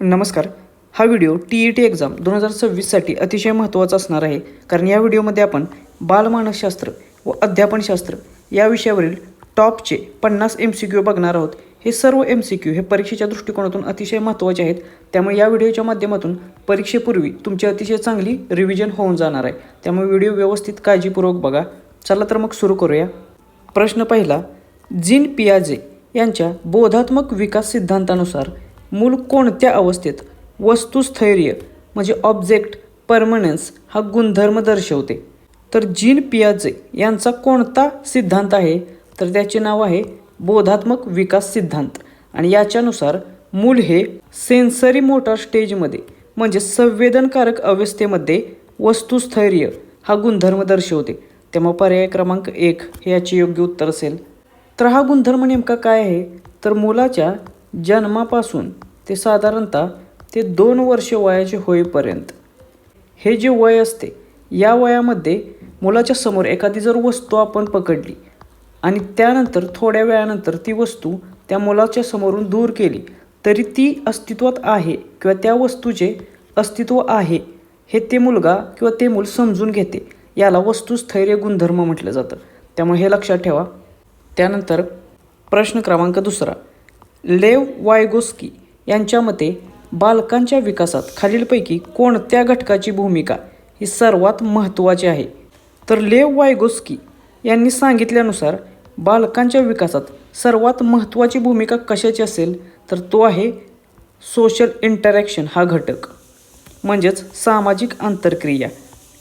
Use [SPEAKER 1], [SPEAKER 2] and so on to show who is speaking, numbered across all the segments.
[SPEAKER 1] नमस्कार. हा video TET exam 2026साठी अतिशय महत्त्वाचा असणार आहे, कारण या व्हिडिओमध्ये आपण बालमानसशास्त्र व अध्यापनशास्त्र या विषयावरील टॉपचे 50 MCQ बघणार आहोत. हे सर्व MCQ हे परीक्षेच्या दृष्टिकोनातून अतिशय महत्त्वाचे आहेत. त्यामुळे या व्हिडिओच्या माध्यमातून परीक्षेपूर्वी तुमची अतिशय चांगली रिव्हिजन होऊन जाणार आहे. त्यामुळे व्हिडिओ व्यवस्थित काळजीपूर्वक बघा. चला तर मग सुरू करूया. प्रश्न पहिला, जीन पियाजे यांच्या बोधात्मक विकास सिद्धांतानुसार मूल कोणत्या अवस्थेत वस्तुस्थैर्य म्हणजे ऑब्जेक्ट परमनन्स हा गुणधर्म दर्शवते? तर जीन पियाजे यांचा कोणता सिद्धांत आहे? तर त्याचे नाव आहे बोधात्मक विकास सिद्धांत. आणि याच्यानुसार मूल हे सेन्सरी मोटर स्टेजमध्ये म्हणजे संवेदनकारक अवस्थेमध्ये वस्तुस्थैर्य हा गुणधर्म दर्शवते. त्यामुळे पर्याय क्रमांक 1 हे याचे योग्य उत्तर असेल. तर हा गुणधर्म नेमका काय आहे? तर मुलाच्या जन्मापासून ते साधारणतः 2 वर्ष वयाचे होईपर्यंत हे जे वय असते, या वयामध्ये मुलाच्या समोर एखादी जर वस्तू आपण पकडली आणि त्यानंतर थोड्या वेळानंतर ती वस्तू त्या मुलाच्या समोरून दूर केली, तरी ती अस्तित्वात आहे किंवा त्या वस्तूचे अस्तित्व आहे हे ते मुलगा किंवा ते मूल समजून घेते. याला वस्तुस्थैर्य गुणधर्म म्हटलं जातं. त्यामुळे हे लक्षात ठेवा. त्यानंतर प्रश्न क्रमांक 2, लेव वायगोस्की यांच्या मते बालकांच्या विकासात खालीलपैकी कोणत्या घटकाची भूमिका ही सर्वात महत्त्वाची आहे? तर लेव वायगोस्की यांनी सांगितल्यानुसार बालकांच्या विकासात सर्वात महत्त्वाची भूमिका कशाची असेल? तर तो आहे सोशल इंटरॅक्शन हा घटक, म्हणजेच सामाजिक आंतरक्रिया.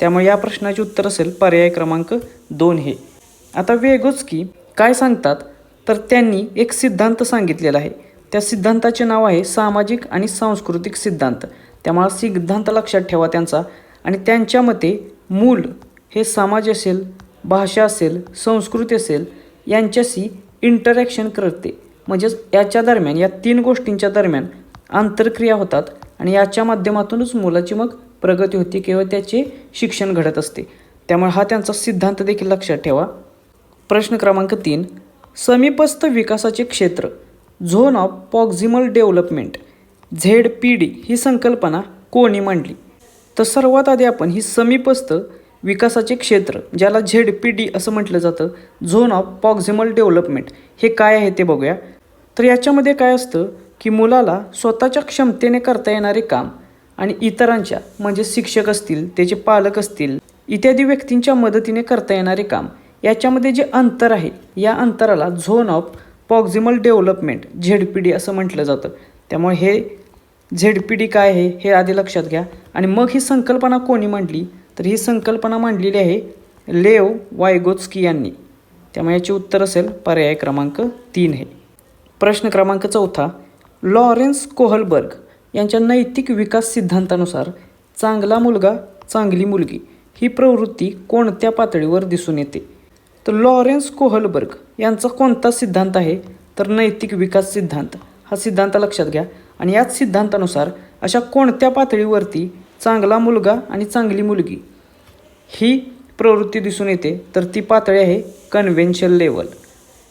[SPEAKER 1] त्यामुळे या प्रश्नाचे उत्तर असेल पर्याय क्रमांक 2 हे. आता वेगोस्की काय सांगतात? तर त्यांनी एक सिद्धांत सांगितलेला आहे. त्या सिद्धांताचे नाव आहे सामाजिक आणि सांस्कृतिक सिद्धांत. त्यामुळे सिद्धांत लक्षात ठेवा त्यांचा. आणि त्यांच्या मते मूल हे समाज असेल, भाषा असेल, संस्कृती असेल यांच्याशी इंटरॅक्शन करते. म्हणजेच याच्या दरम्यान, या 3 गोष्टींच्या दरम्यान आंतरक्रिया होतात आणि याच्या माध्यमातूनच मुलाची मग प्रगती होते किंवा त्याचे शिक्षण घडत असते. त्यामुळे हा त्यांचा सिद्धांत देखील लक्षात ठेवा. प्रश्न क्रमांक 3, समीपस्थ विकासाचे क्षेत्र zone of proximal development ZPD ही संकल्पना कोणी मांडली? तर सर्वात आधी आपण ही समीपस्थ विकासाचे क्षेत्र, ज्याला ZPD असं म्हटलं जातं, झोन ऑफ प्रॉक्सिमल डेव्हलपमेंट, हे काय आहे ते बघूया. तर याच्यामध्ये काय असतं की मुलाला स्वतःच्या क्षमतेने करता येणारे काम आणि इतरांच्या म्हणजे शिक्षक असतील, त्याचे पालक असतील, इत्यादी व्यक्तींच्या मदतीने करता येणारे काम, याच्यामध्ये जे अंतर आहे, या अंतराला zone of proximal development ZPD असं म्हटलं जातं. त्यामुळे हे ZPD काय आहे हे आधी लक्षात घ्या. आणि मग ही संकल्पना कोणी मांडली? तर ही संकल्पना मांडलेली आहे लेव वायगोत्स्की यांनी. त्यामुळे याचे उत्तर असेल पर्याय क्रमांक 3 हे. प्रश्न क्रमांक 4, लॉरेन्स कोहलबर्ग यांच्या नैतिक विकास सिद्धांतानुसार चांगला मुलगा चांगली मुलगी ही प्रवृत्ती कोणत्या पातळीवर दिसून येते? तर लॉरेन्स कोहलबर्ग यांचा कोणता सिद्धांत आहे? तर नैतिक विकास सिद्धांत. हा सिद्धांत लक्षात घ्या. आणि याच सिद्धांतानुसार अशा कोणत्या पातळीवरती चांगला मुलगा आणि चांगली मुलगी ही प्रवृत्ती दिसून येते? तर ती पातळी आहे कन्व्हेन्शन लेवल,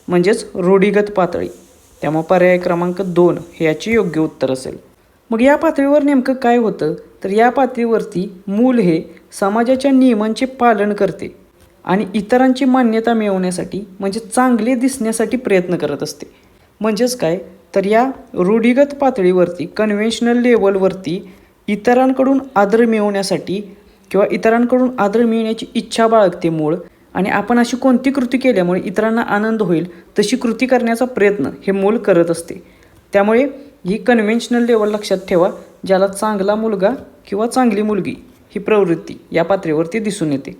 [SPEAKER 1] म्हणजेच रूढिगत पातळी. त्यामुळे पर्याय क्रमांक 2 हे याचे योग्य उत्तर असेल. मग या पातळीवर नेमकं काय होतं? तर या पातळीवरती मूल हे समाजाच्या नियमांचे पालन करते आणि इतरांची मान्यता मिळवण्यासाठी म्हणजे चांगले दिसण्यासाठी प्रयत्न करत असते. म्हणजेच काय? तर या रूढिगत पातळीवरती, कन्व्हेन्शनल लेवलवरती इतरांकडून आदर मिळवण्यासाठी किंवा इतरांकडून आदर मिळवण्याची इच्छा बाळगते मूळ. आणि आपण अशी कोणती कृती केल्यामुळे इतरांना आनंद होईल तशी कृती करण्याचा प्रयत्न हे मूल करत असते. त्यामुळे ही कन्व्हेन्शनल लेवल लक्षात ठेवा, ज्याला चांगला मुलगा किंवा चांगली मुलगी ही प्रवृत्ती या पातळीवरती दिसून येते.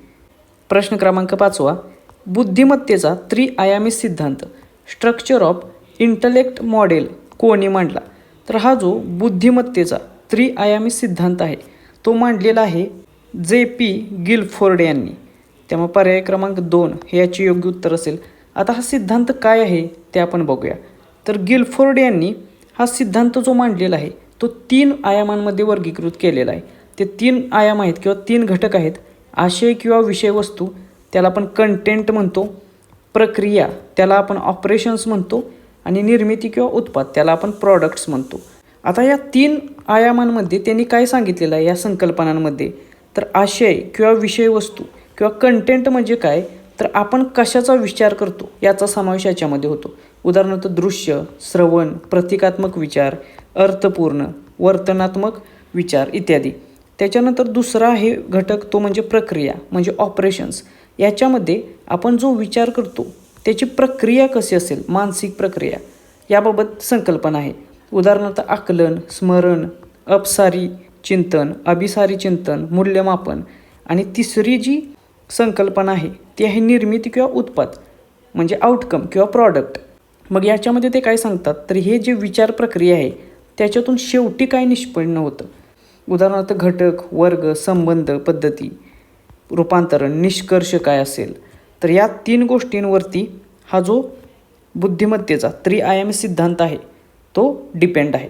[SPEAKER 1] प्रश्न क्रमांक 5, बुद्धिमत्तेचा त्रिआयामी सिद्धांत स्ट्रक्चर ऑफ इंटलेक्ट मॉडेल कोणी मांडला? तर हा जो बुद्धिमत्तेचा त्रिआयामी सिद्धांत आहे तो मांडलेला आहे JP गिलफोर्ड यांनी. त्यामुळे पर्याय क्रमांक 2 हे याचे योग्य उत्तर असेल. आता हा सिद्धांत काय आहे ते आपण बघूया. तर गिलफोर्ड यांनी हा सिद्धांत जो मांडलेला आहे तो 3 आयामांमध्ये वर्गीकृत केलेला आहे. ते 3 आयाम आहेत किंवा 3 घटक आहेत. आशय किंवा विषयवस्तू त्याला आपण कंटेंट म्हणतो, प्रक्रिया त्याला आपण ऑपरेशन्स म्हणतो, आणि निर्मिती किंवा उत्पाद त्याला आपण प्रॉडक्ट्स म्हणतो. आता या 3 आयामांमध्ये त्यांनी काय सांगितलेलं आहे या संकल्पनांमध्ये, तर आशय किंवा विषयवस्तू किंवा कंटेंट म्हणजे काय, तर आपण कशाचा विचार करतो याचा समावेश याच्यामध्ये होतो. उदाहरणार्थ दृश्य, श्रवण, प्रतिकात्मक विचार, अर्थपूर्ण, वर्तनात्मक विचार इत्यादी. त्याच्यानंतर दुसरा आहे घटक तो म्हणजे प्रक्रिया म्हणजे ऑपरेशन्स. याच्यामध्ये आपण जो विचार करतो त्याची प्रक्रिया कशी असेल, मानसिक प्रक्रिया याबाबत संकल्पना आहे. उदाहरणार्थ आकलन, स्मरण, अपसारी चिंतन, अभिसारी चिंतन, मूल्यमापन. आणि तिसरी जी संकल्पना आहे ती आहे निर्मिती किंवा उत्पाद म्हणजे आउटकम किंवा प्रॉडक्ट. मग याच्यामध्ये ते काय सांगतात, तर हे जे विचार प्रक्रिया आहे त्याच्यातून शेवटी काय निष्पन्न होतं. उदाहरणार्थ घटक, वर्ग, संबंध, पद्धती, रूपांतरण, निष्कर्ष काय असेल. तर या 3 गोष्टींवरती हा जो बुद्धिमत्तेचा त्रिआयामी सिद्धांत आहे तो डिपेंड आहे.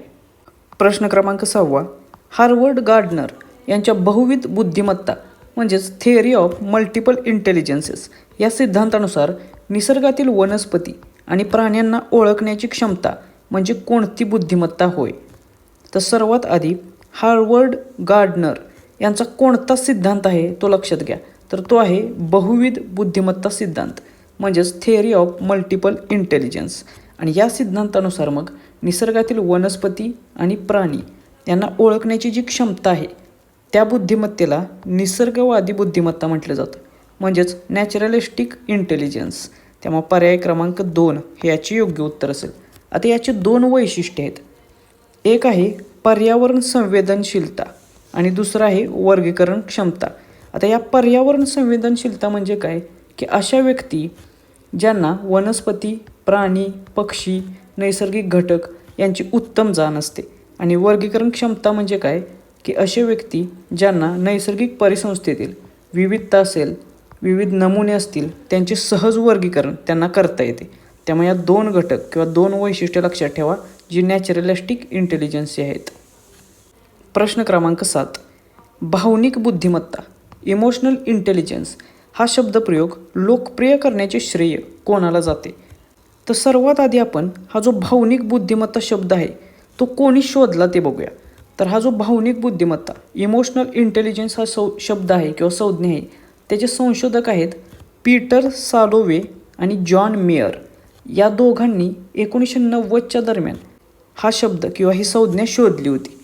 [SPEAKER 1] प्रश्न क्रमांक 6. हार्वर्ड गार्डनर यांच्या बहुविध बुद्धिमत्ता म्हणजेच थिअरी ऑफ मल्टिपल इंटेलिजन्सेस या सिद्धांतानुसार निसर्गातील वनस्पती आणि प्राण्यांना ओळखण्याची क्षमता म्हणजे कोणती बुद्धिमत्ता होय. तर सर्वात आधी हार्वर्ड गार्डनर यांचा कोणता सिद्धांत आहे तो लक्षात घ्या, तर तो आहे बहुविध बुद्धिमत्ता सिद्धांत म्हणजेच थिअरी ऑफ मल्टिपल इंटेलिजन्स. आणि या सिद्धांतानुसार मग निसर्गातील वनस्पती आणि प्राणी यांना ओळखण्याची जी क्षमता आहे त्या बुद्धिमत्तेला निसर्गवादी बुद्धिमत्ता म्हटलं जातं म्हणजेच नॅचरलिस्टिक इंटेलिजन्स. त्यामुळे पर्याय क्रमांक 2 हे याचे योग्य उत्तर असेल. आता याची 2 वैशिष्ट्ये आहेत. एक आहे पर्यावरण संवेदनशीलता आणि दुसरं आहे वर्गीकरण क्षमता. आता या पर्यावरण संवेदनशीलता म्हणजे काय, की अशा व्यक्ती ज्यांना वनस्पती, प्राणी, पक्षी, नैसर्गिक घटक यांची उत्तम जाण असते. आणि वर्गीकरण क्षमता म्हणजे काय, की असे व्यक्ती ज्यांना नैसर्गिक परिसंस्थेतील विविधता असेल, विविध नमुने असतील त्यांचे सहज वर्गीकरण त्यांना करता येते. त्यामुळे या 2 घटक किंवा 2 वैशिष्ट्ये लक्षात ठेवा जी नॅचरलिस्टिक इंटेलिजन्स आहेत. प्रश्न क्रमांक 7. भावनिक बुद्धिमत्ता इमोशनल इंटेलिजन्स हा शब्दप्रयोग लोकप्रिय करण्याचे श्रेय कोणाला जाते. तर सर्वात आधी आपण हा जो भावनिक बुद्धिमत्ता शब्द आहे तो कोणी शोधला ते बघूया. तर हा जो भावनिक बुद्धिमत्ता इमोशनल इंटेलिजन्स हा शब्द आहे किंवा संज्ञा आहे त्याचे संशोधक आहेत पीटर सालोवे आणि जॉन मेयर. या दोघांनी 1990च्या दरम्यान हा शब्द किंवा ही संज्ञा शोधली होती.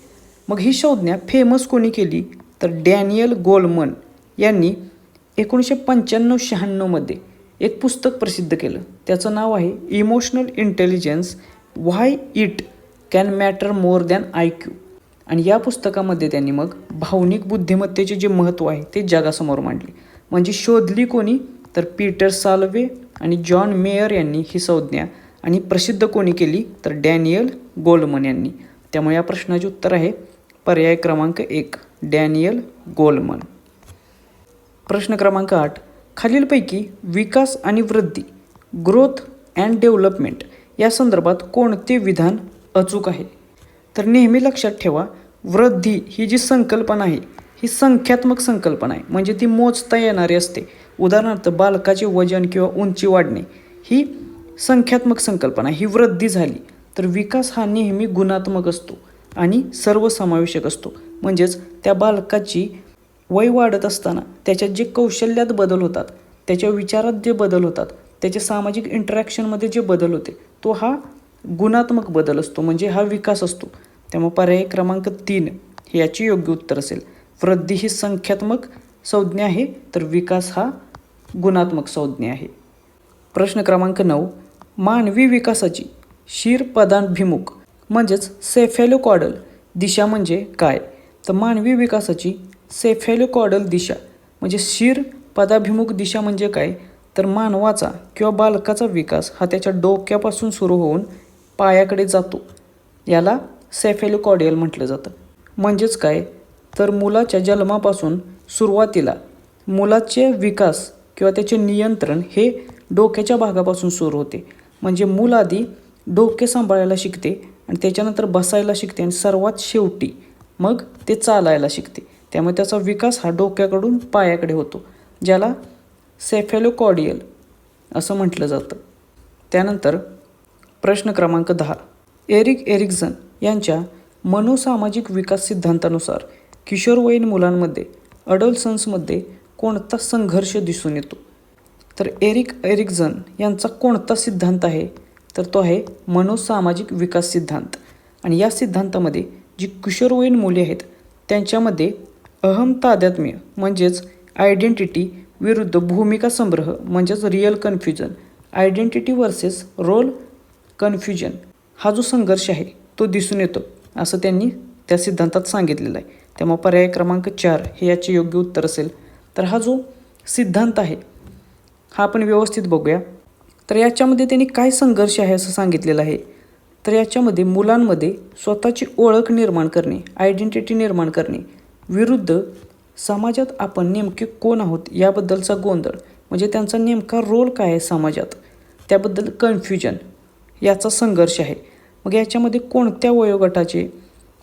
[SPEAKER 1] मग ही संज्ञा फेमस कोणी केली, तर डॅनियल गोलमन यांनी 1995-96मध्ये एक पुस्तक प्रसिद्ध केलं. त्याचं नाव आहे emotional intelligence why it can matter more than IQ. आणि या पुस्तकामध्ये त्यांनी मग भावनिक बुद्धिमत्तेचे जे महत्त्व आहे ते जगासमोर मांडले. म्हणजे शोधली कोणी, तर पीटर साल्वे आणि जॉन मेयर यांनी ही संज्ञा, आणि प्रसिद्ध कोणी केली, तर डॅनियल गोलमन यांनी. त्यामुळे या प्रश्नाचे उत्तर आहे पर्याय क्रमांक 1 डॅनियल गोलमन. प्रश्न क्रमांक 8. खालीलपैकी विकास आणि वृद्धी ग्रोथ अँड डेव्हलपमेंट या संदर्भात कोणते विधान अचूक आहे. तर नेहमी लक्षात ठेवा वृद्धी ही जी संकल्पना आहे ही संख्यात्मक संकल्पना आहे म्हणजे ती मोजता येणारी असते. उदाहरणार्थ बालकाचे वजन किंवा उंची वाढणे ही संख्यात्मक संकल्पना, ही वृद्धी झाली. तर विकास हा नेहमी गुणात्मक असतो आणि सर्वसमावेशक असतो. म्हणजेच त्या बालकाची वय वाढत असताना त्याच्यात जे कौशल्यात बदल होतात, त्याच्या विचारात जे बदल होतात, त्याच्या सामाजिक इंटरॅक्शनमध्ये जे बदल होते तो हा गुणात्मक बदल असतो म्हणजे हा विकास असतो. त्यामुळे पर्याय क्रमांक 3 हे याचे योग्य उत्तर असेल. वृद्धी ही संख्यात्मक संज्ञा आहे तर विकास हा गुणात्मक संज्ञा आहे. प्रश्न क्रमांक 9. मानवी विकासाची शीर्षपदाभिमुख म्हणजेच सेफॅलोकॉडल दिशा म्हणजे काय. तर मानवी विकासाची सेफॅलोकॉडल दिशा म्हणजे शीर्षपदाभिमुख दिशा म्हणजे काय, तर मानवाचा किंवा बालकाचा विकास हा त्याच्या डोक्यापासून सुरू होऊन पायाकडे जातो. याला सेफॅलोकॉडियल म्हटलं जातं. म्हणजेच काय, तर मुलाच्या जन्मापासून सुरुवातीला मुलाचे विकास किंवा त्याचे नियंत्रण हे डोक्याच्या भागापासून सुरू होते. म्हणजे मूल आधी डोके सांभाळायला शिकते आणि त्याच्यानंतर बसायला शिकते आणि सर्वात शेवटी मग ते चालायला शिकते. त्यामुळे त्याचा विकास हा डोक्याकडून पायाकडे होतो ज्याला सेफॅलोकॉडियल असं म्हटलं जातं. त्यानंतर प्रश्न क्रमांक 10. एरिक एरिक्सन यांच्या मनोसामाजिक विकास सिद्धांतानुसार किशोरवयीन मुलांमध्ये अडोलसन्समध्ये कोणता संघर्ष दिसून येतो? तर एरिक्सन यांचा कोणता सिद्धांत आहे? तर तो आहे मनोसामाजिक विकास सिद्धांत. आणि या सिद्धांतामध्ये जी किशोरवयीन मुले आहेत त्यांच्यामध्ये अहम तादात्म्य म्हणजेच आयडेंटिटी विरुद्ध भूमिका संग्रह म्हणजेच real confusion, identity versus role confusion हा जो संघर्ष आहे तो दिसून येतो असं त्यांनी त्या सिद्धांतात सांगितलेलं आहे. त्यामुळे पर्याय क्रमांक 4 हे याचे योग्य उत्तर असेल. तर हा जो सिद्धांत आहे हा आपण व्यवस्थित बघूया. तर याच्यामध्ये त्यांनी काय संघर्ष आहे असं सांगितलेलं आहे. तर याच्यामध्ये मुलांमध्ये स्वतःची ओळख निर्माण करणे, आयडेंटिटी निर्माण करणे विरुद्ध समाजात आपण नेमके कोण आहोत याबद्दलचा गोंधळ, म्हणजे त्यांचा नेमका रोल काय आहे समाजात त्याबद्दल कन्फ्युजन, याचा संघर्ष आहे. मग याच्यामध्ये कोणत्या वयोगटाचे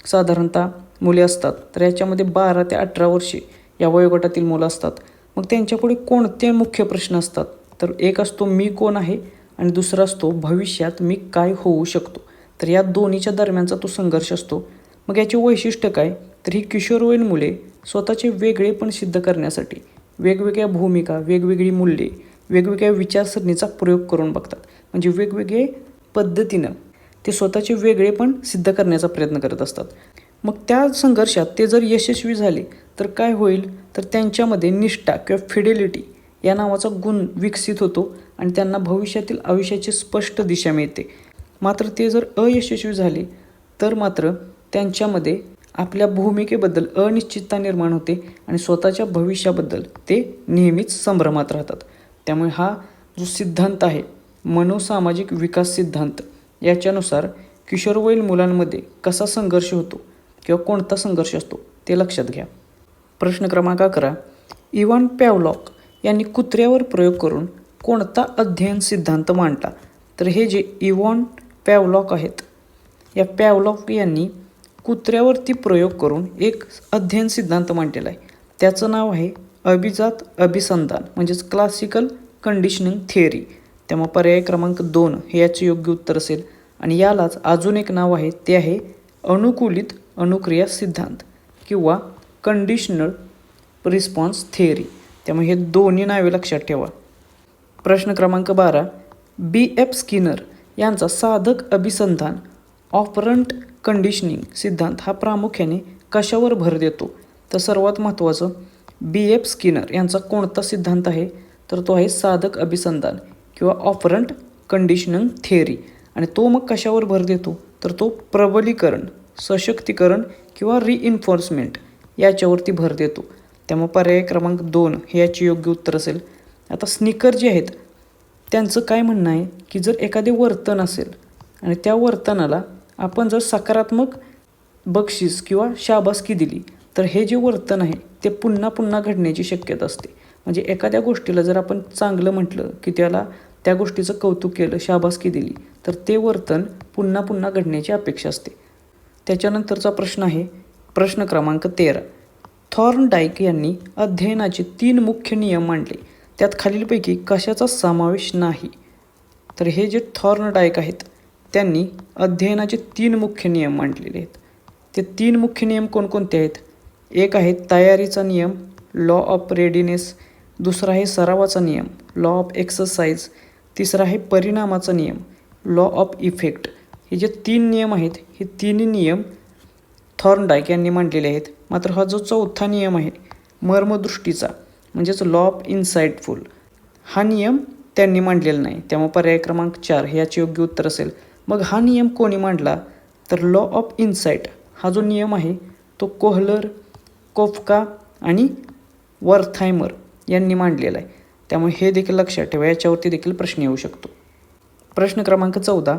[SPEAKER 1] साधारणतः मुले असतात? तर याच्यामध्ये 12 ते 18 वर्षे या वयोगटातील मुलं असतात. मग त्यांच्यापुढे कोणते मुख्य प्रश्न असतात? तर एक असतो मी कोण आहे आणि दुसरा असतो भविष्यात मी काय होऊ शकतो. तर या दोन्हीच्या दरम्यानचा तो संघर्ष असतो. मग याचे वैशिष्ट्य काय? तर ही किशोरवयीन मुले स्वतःचे वेगळेपण सिद्ध करण्यासाठी वेगवेगळ्या भूमिका, वेगवेगळी मूल्ये, वेगवेगळ्या विचारसरणीचा प्रयोग करून बघतात. म्हणजे वेगवेगळे पद्धतीनं ते स्वतःचे वेगळेपण सिद्ध करण्याचा प्रयत्न करत असतात. मग त्या संघर्षात ते जर यशस्वी झाले तर काय होईल? तर त्यांच्यामध्ये निष्ठा किंवा फिडेलिटी या नावाचा गुण विकसित होतो आणि त्यांना भविष्यातील आयुष्याची स्पष्ट दिशा मिळते. मात्र ते जर अयशस्वी झाले तर मात्र त्यांच्यामध्ये आपल्या भूमिकेबद्दल अनिश्चितता निर्माण होते आणि स्वतःच्या भविष्याबद्दल ते नेहमीच संभ्रमात राहतात. त्यामुळे हा जो सिद्धांत आहे मनोसामाजिक विकास सिद्धांत, याच्यानुसार किशोरवयीन मुलांमध्ये कसा संघर्ष होतो किंवा कोणता संघर्ष असतो ते लक्षात घ्या. प्रश्न क्रमांक 11. इव्हान पॅव्लॉक यांनी कुत्र्यावर प्रयोग करून कोणता अध्ययन सिद्धांत मांडला? तर हे जे इव्हान पॅव्लॉक आहेत, या पॅव्लॉक यांनी कुत्र्यावरती प्रयोग करून एक अध्ययन सिद्धांत मांडलेला आहे. त्याचं नाव आहे अभिजात अभिसंधान म्हणजेच क्लासिकल कंडिशनिंग थिअरी. त्यामुळे पर्याय क्रमांक 2 हे याचे योग्य उत्तर असेल. आणि यालाच अजून एक नाव आहे, ते आहे अनुकूलित अनुक्रिया सिद्धांत किंवा कंडिशनल रिस्पॉन्स थिअरी. त्यामुळे हे दोन्ही नावे लक्षात ठेवा. प्रश्न क्रमांक 12. B.F. स्किनर यांचा साधक अभिसंधान ऑपरंट कंडिशनिंग सिद्धांत हा प्रामुख्याने कशावर भर देतो? तर सर्वात महत्त्वाचं B.F. स्किनर यांचा कोणता सिद्धांत आहे? तर तो आहे साधक अभिसंधान किंवा ऑपरंट कंडिशनिंग थिअरी. आणि तो मग कशावर भर देतो? तर तो प्रबलीकरण, सशक्तीकरण किंवा रिइन्फोर्समेंट याच्यावरती भर देतो. त्यामुळे पर्याय क्रमांक 2 हे याचे योग्य उत्तर असेल. आता स्निकर जे आहेत त्यांचं काय म्हणणं आहे की जर एखादे वर्तन असेल आणि त्या वर्तनाला आपण जर सकारात्मक बक्षीस किंवा शाबासकी दिली तर हे जे वर्तन आहे ते पुन्हा पुन्हा घडण्याची शक्यता असते. म्हणजे एखाद्या गोष्टीला जर आपण चांगलं म्हटलं की त्याला त्या गोष्टीचं कौतुक केलं, शाबासकी दिली तर ते वर्तन पुन्हा पुन्हा घडण्याची अपेक्षा असते. त्याच्यानंतरचा प्रश्न आहे प्रश्न क्रमांक 13. थॉर्नडाईक यांनी अध्ययनाचे 3 मुख्य नियम मांडले, त्यात खालीलपैकी कशाचा समावेश नाही? तर हे जे थॉर्नडाईक आहेत त्यांनी अध्ययनाचे 3 मुख्य नियम मांडलेले आहेत. ते 3 मुख्य नियम कोणकोणते आहेत? एक आहे तयारीचा नियम, लॉ ऑफ रेडीनेस. दुसरा आहे सरावाचा नियम, लॉ ऑफ एक्सरसाइज. तिसरा आहे परिणामाचा नियम, लॉ ऑफ इफेक्ट. हे जे 3 नियम आहेत हे 3 नियम थॉर्नडाईक यांनी मांडलेले आहेत. मात्र हा जो 4था नियम आहे मर्मदृष्टीचा म्हणजेच लॉ ऑफ इनसाइटफुल, हा नियम त्यांनी मांडलेला नाही. त्यामुळे पर्याय क्रमांक 4 हे याचे योग्य उत्तर असेल. मग हा नियम कोणी मांडला? तर लॉ ऑफ इनसाइट हा जो नियम आहे तो कोहलर, कोफका आणि वर्थायमर यांनी मांडलेला आहे. त्यामुळे हे देखील लक्षात ठेवा, याच्यावरती देखील प्रश्न येऊ शकतो. प्रश्न क्रमांक 14.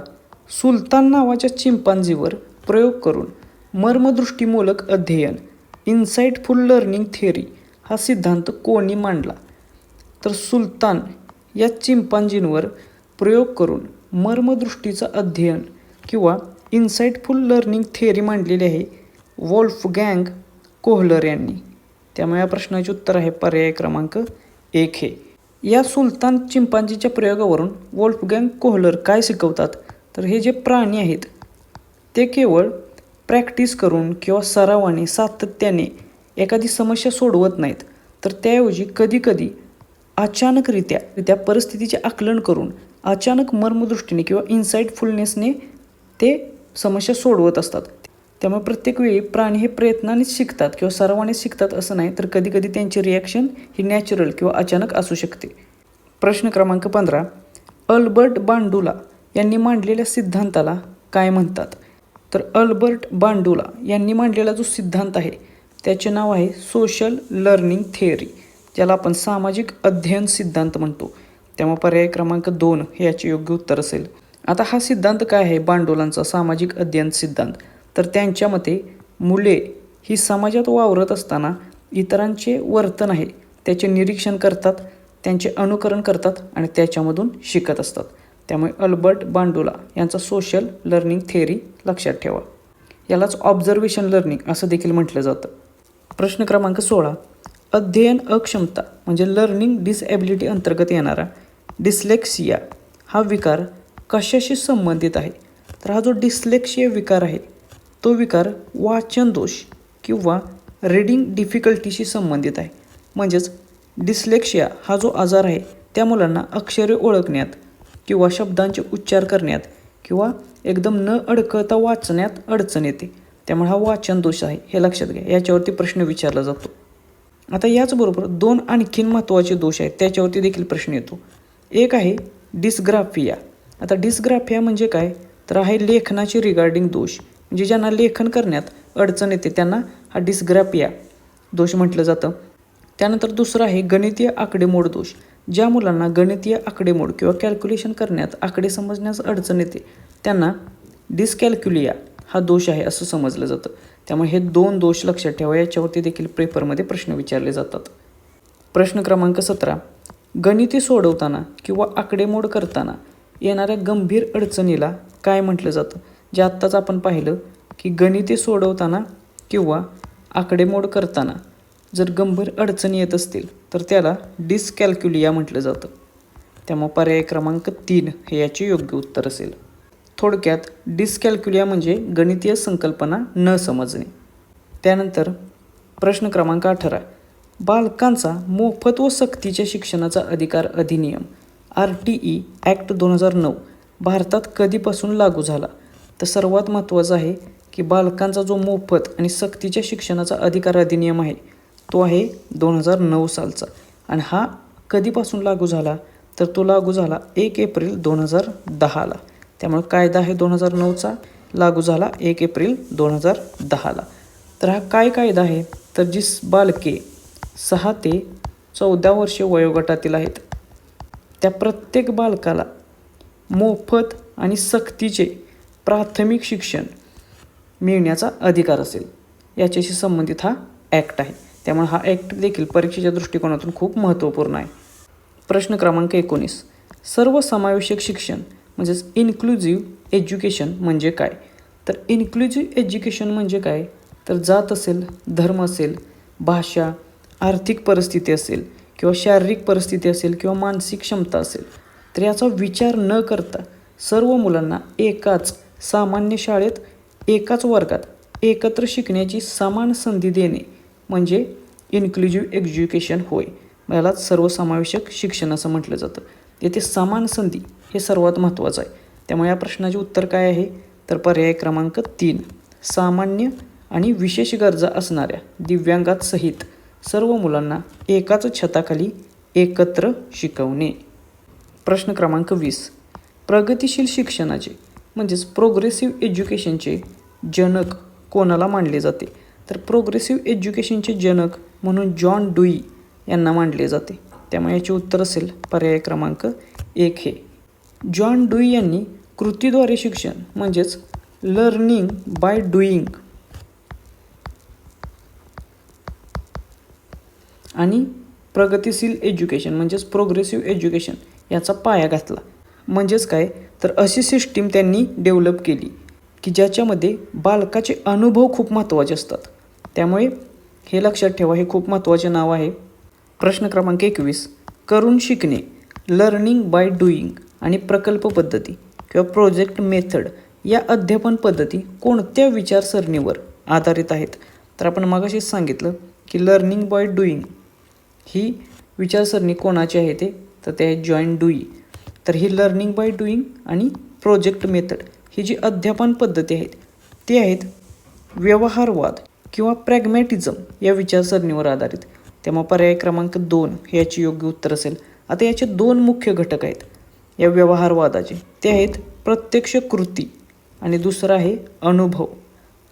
[SPEAKER 1] सुलतान नावाच्या चिंपांझीवर प्रयोग करून मर्मदृष्टीमूलक अध्ययन इन्साइटफुल लर्निंग थिअरी हा सिद्धांत कोणी मांडला? तर सुलतान या चिंपांझींवर प्रयोग करून मर्मदृष्टीचा अध्ययन किंवा इन्साइटफुल लर्निंग थिअरी मांडलेली आहे वोल्फगँग कोहलर यांनी. त्यामुळे या प्रश्नाचे उत्तर आहे पर्याय क्रमांक 1 हे. या सुलतान चिंपांझीच्या प्रयोगावरून वोल्फगँग कोहलर काय शिकवतात? तर हे जे प्राणी आहेत ते केवळ प्रॅक्टिस करून किंवा सरावाने सातत्याने एखादी समस्या सोडवत नाहीत, तर त्याऐवजी कधीकधी अचानकरित्या परिस्थितीचे आकलन करून अचानक मर्मदृष्टीने किंवा इन्साईटफुलनेसने ते समस्या सोडवत असतात. त्यामुळे प्रत्येक वेळी प्राणी हे प्रयत्नानेच शिकतात किंवा सरावाने शिकतात असं नाही, तर कधीकधी त्यांची रिॲक्शन ही नॅचरल किंवा अचानक असू शकते. प्रश्न क्रमांक 15. अल्बर्ट बांडुला यांनी मांडलेल्या सिद्धांताला काय म्हणतात? तर अल्बर्ट बांडुला यांनी मांडलेला जो सिद्धांत आहे त्याचे नाव आहे सोशल लर्निंग थिअरी, ज्याला आपण सामाजिक अध्ययन सिद्धांत म्हणतो. त्यामुळे पर्याय क्रमांक 2 हे याचे योग्य उत्तर असेल. आता हा सिद्धांत काय आहे बांडुलांचा सामाजिक अध्ययन सिद्धांत? तर त्यांच्या मते मुले ही समाजात वावरत असताना इतरांचे वर्तन आहे त्याचे निरीक्षण करतात, त्यांचे अनुकरण करतात आणि त्याच्यामधून शिकत असतात. त्यामुळे अल्बर्ट बांडुला यांचा सोशल लर्निंग थिअरी लक्षात ठेवा. यालाच ऑब्झर्वेशन लर्निंग असं देखील म्हटलं जातं. प्रश्न क्रमांक 16. अध्ययन अक्षमता म्हणजे लर्निंग डिसएबिलिटी अंतर्गत येणारा डिस्लेक्सिया हा विकार कशाशी संबंधित आहे? तर हा जो डिस्लेक्सिया विकार आहे तो विकार वाचन दोष किंवा रीडिंग डिफिकल्टीशी संबंधित आहे. म्हणजेच डिस्लेक्सिया हा जो आजार आहे त्या मुलांना अक्षरे ओळखण्यात किंवा शब्दांचे उच्चार करण्यात किंवा एकदम न अडकळता वाचण्यात अडचण येते. त्यामुळे हा वाचन दोष आहे हे लक्षात घ्या. याच्यावरती प्रश्न विचारला जातो. आता याचबरोबर 2 आणखीन महत्त्वाचे दोष आहेत त्याच्यावरती देखील प्रश्न येतो. एक आहे डिस्ग्राफिया. आता डिस्ग्राफिया म्हणजे काय? तर आहे लेखनाचे रिगार्डिंग दोष, म्हणजे ज्यांना लेखन करण्यात अडचण येते त्यांना हा डिस्ग्राफिया दोष म्हटलं जातं. त्यानंतर दुसरा आहे गणितीय आकडेमोड दोष. ज्या मुलांना गणितीय आकडेमोड किंवा कॅल्क्युलेशन करण्यात आकडे समजण्यास अडचण येते त्यांना डिस्कॅल्क्युलिया हा दोष आहे असं समजलं जातं. त्यामुळे हे 2 दोष लक्षात ठेवा. याच्यावरती देखील पेपरमध्ये प्रश्न विचारले जातात. प्रश्न क्रमांक 17. गणिते सोडवताना किंवा आकडेमोड करताना येणाऱ्या गंभीर अडचणीला काय म्हटलं जातं? जे आत्ताच आपण पाहिलं की गणिते सोडवताना किंवा आकडेमोड करताना जर गंभीर अडचणी येत असतील तर त्याला डिस्कॅल्क्युलिया म्हटलं जातं. त्यामुळे पर्याय क्रमांक 3 हे याचे योग्य उत्तर असेल. थोडक्यात डिस्कॅल्क्युलिया म्हणजे गणितीय संकल्पना न समजणे. त्यानंतर प्रश्न क्रमांक 18. बालकांचा मोफत व सक्तीच्या शिक्षणाचा अधिकार अधिनियम RTE ॲक्ट 2009 भारतात कधीपासून लागू झाला? तर सर्वात महत्त्वाचं आहे की बालकांचा जो मोफत आणि सक्तीच्या शिक्षणाचा अधिकार अधिनियम आहे तो आहे 2009 सालचा. आणि हा कधीपासून लागू झाला? तर तो लागू झाला 1 एप्रिल 2010ला. त्यामुळे कायदा आहे 2009चा, लागू झाला 1 एप्रिल 2010ला. तर हा काय कायदा आहे? तर जी बालके 6 ते 14 वर्षे वयोगटातील आहेत त्या प्रत्येक बालकाला मोफत आणि सक्तीचे प्राथमिक शिक्षण मिळण्याचा अधिकार असेल याच्याशी संबंधित हा ॲक्ट आहे. त्यामुळे हा ॲक्ट देखील परीक्षेच्या दृष्टिकोनातून खूप महत्त्वपूर्ण आहे. प्रश्न क्रमांक 19. सर्वसमावेशक शिक्षण म्हणजेच इन्क्लुझिव्ह एज्युकेशन म्हणजे काय? तर इन्क्लुझिव्ह एज्युकेशन म्हणजे काय? तर जात असेल, धर्म असेल, भाषा, आर्थिक परिस्थिती असेल किंवा शारीरिक परिस्थिती असेल किंवा मानसिक क्षमता असेल तर याचा विचार न करता सर्व मुलांना एकाच सामान्य शाळेत एकाच वर्गात एकत्र शिकण्याची समान संधी देणे म्हणजे इन्क्लुझिव्ह एज्युकेशन होय. यालाच सर्वसमावेशक शिक्षण असं म्हटलं जातं. येथे समान संधी हे सर्वात महत्त्वाचं आहे. त्यामुळे या प्रश्नाचे उत्तर काय आहे? तर पर्याय क्रमांक 3 सामान्य आणि विशेष गरजा असणाऱ्या दिव्यांगात सहित सर्व मुलांना एकाच छताखाली एकत्र शिकवणे. प्रश्न क्रमांक 20. प्रगतिशील शिक्षणाचे म्हणजेच प्रोग्रेसिव्ह एज्युकेशनचे जनक कोणाला मानले जाते? तर प्रोग्रेसिव्ह एज्युकेशनचे जनक म्हणून जॉन ड्यूई यांना मानले जाते. त्यामुळे याचे उत्तर असेल पर्याय क्रमांक 1 हे. जॉन ड्यूई यांनी कृतीद्वारे शिक्षण म्हणजेच लर्निंग बाय डुईंग आणि प्रगतिशील एज्युकेशन म्हणजेच प्रोग्रेसिव्ह एज्युकेशन याचा पाया घातला. म्हणजेच काय? तर अशी सिस्टीम त्यांनी डेव्हलप केली की ज्याच्यामध्ये बालकाचे अनुभव खूप महत्त्वाचे असतात. त्यामुळे हे लक्षात ठेवा, हे खूप महत्त्वाचे नाव आहे. प्रश्न क्रमांक 21. करून शिकणे, लर्निंग बाय डुईंग आणि प्रकल्प पद्धती किंवा प्रोजेक्ट मेथड या अध्यापन पद्धती कोणत्या विचारसरणीवर आधारित आहेत? तर आपण मगाशीच सांगितलं की लर्निंग बाय डुईंग ही विचारसरणी कोणाची आहे तर ते आहे जॉन डुई. तर ही लर्निंग बाय डुईंग आणि प्रोजेक्ट मेथड ही जी अध्यापन पद्धती आहेत ती आहेत व्यवहारवाद किंवा प्रॅग्मॅटिझम या विचारसरणीवर आधारित. त्यामुळे पर्याय क्रमांक 2 हे याचे योग्य उत्तर असेल. आता याचे 2 मुख्य घटक आहेत या व्यवहारवादाचे, ते आहेत प्रत्यक्ष कृती आणि दुसरा आहे अनुभव.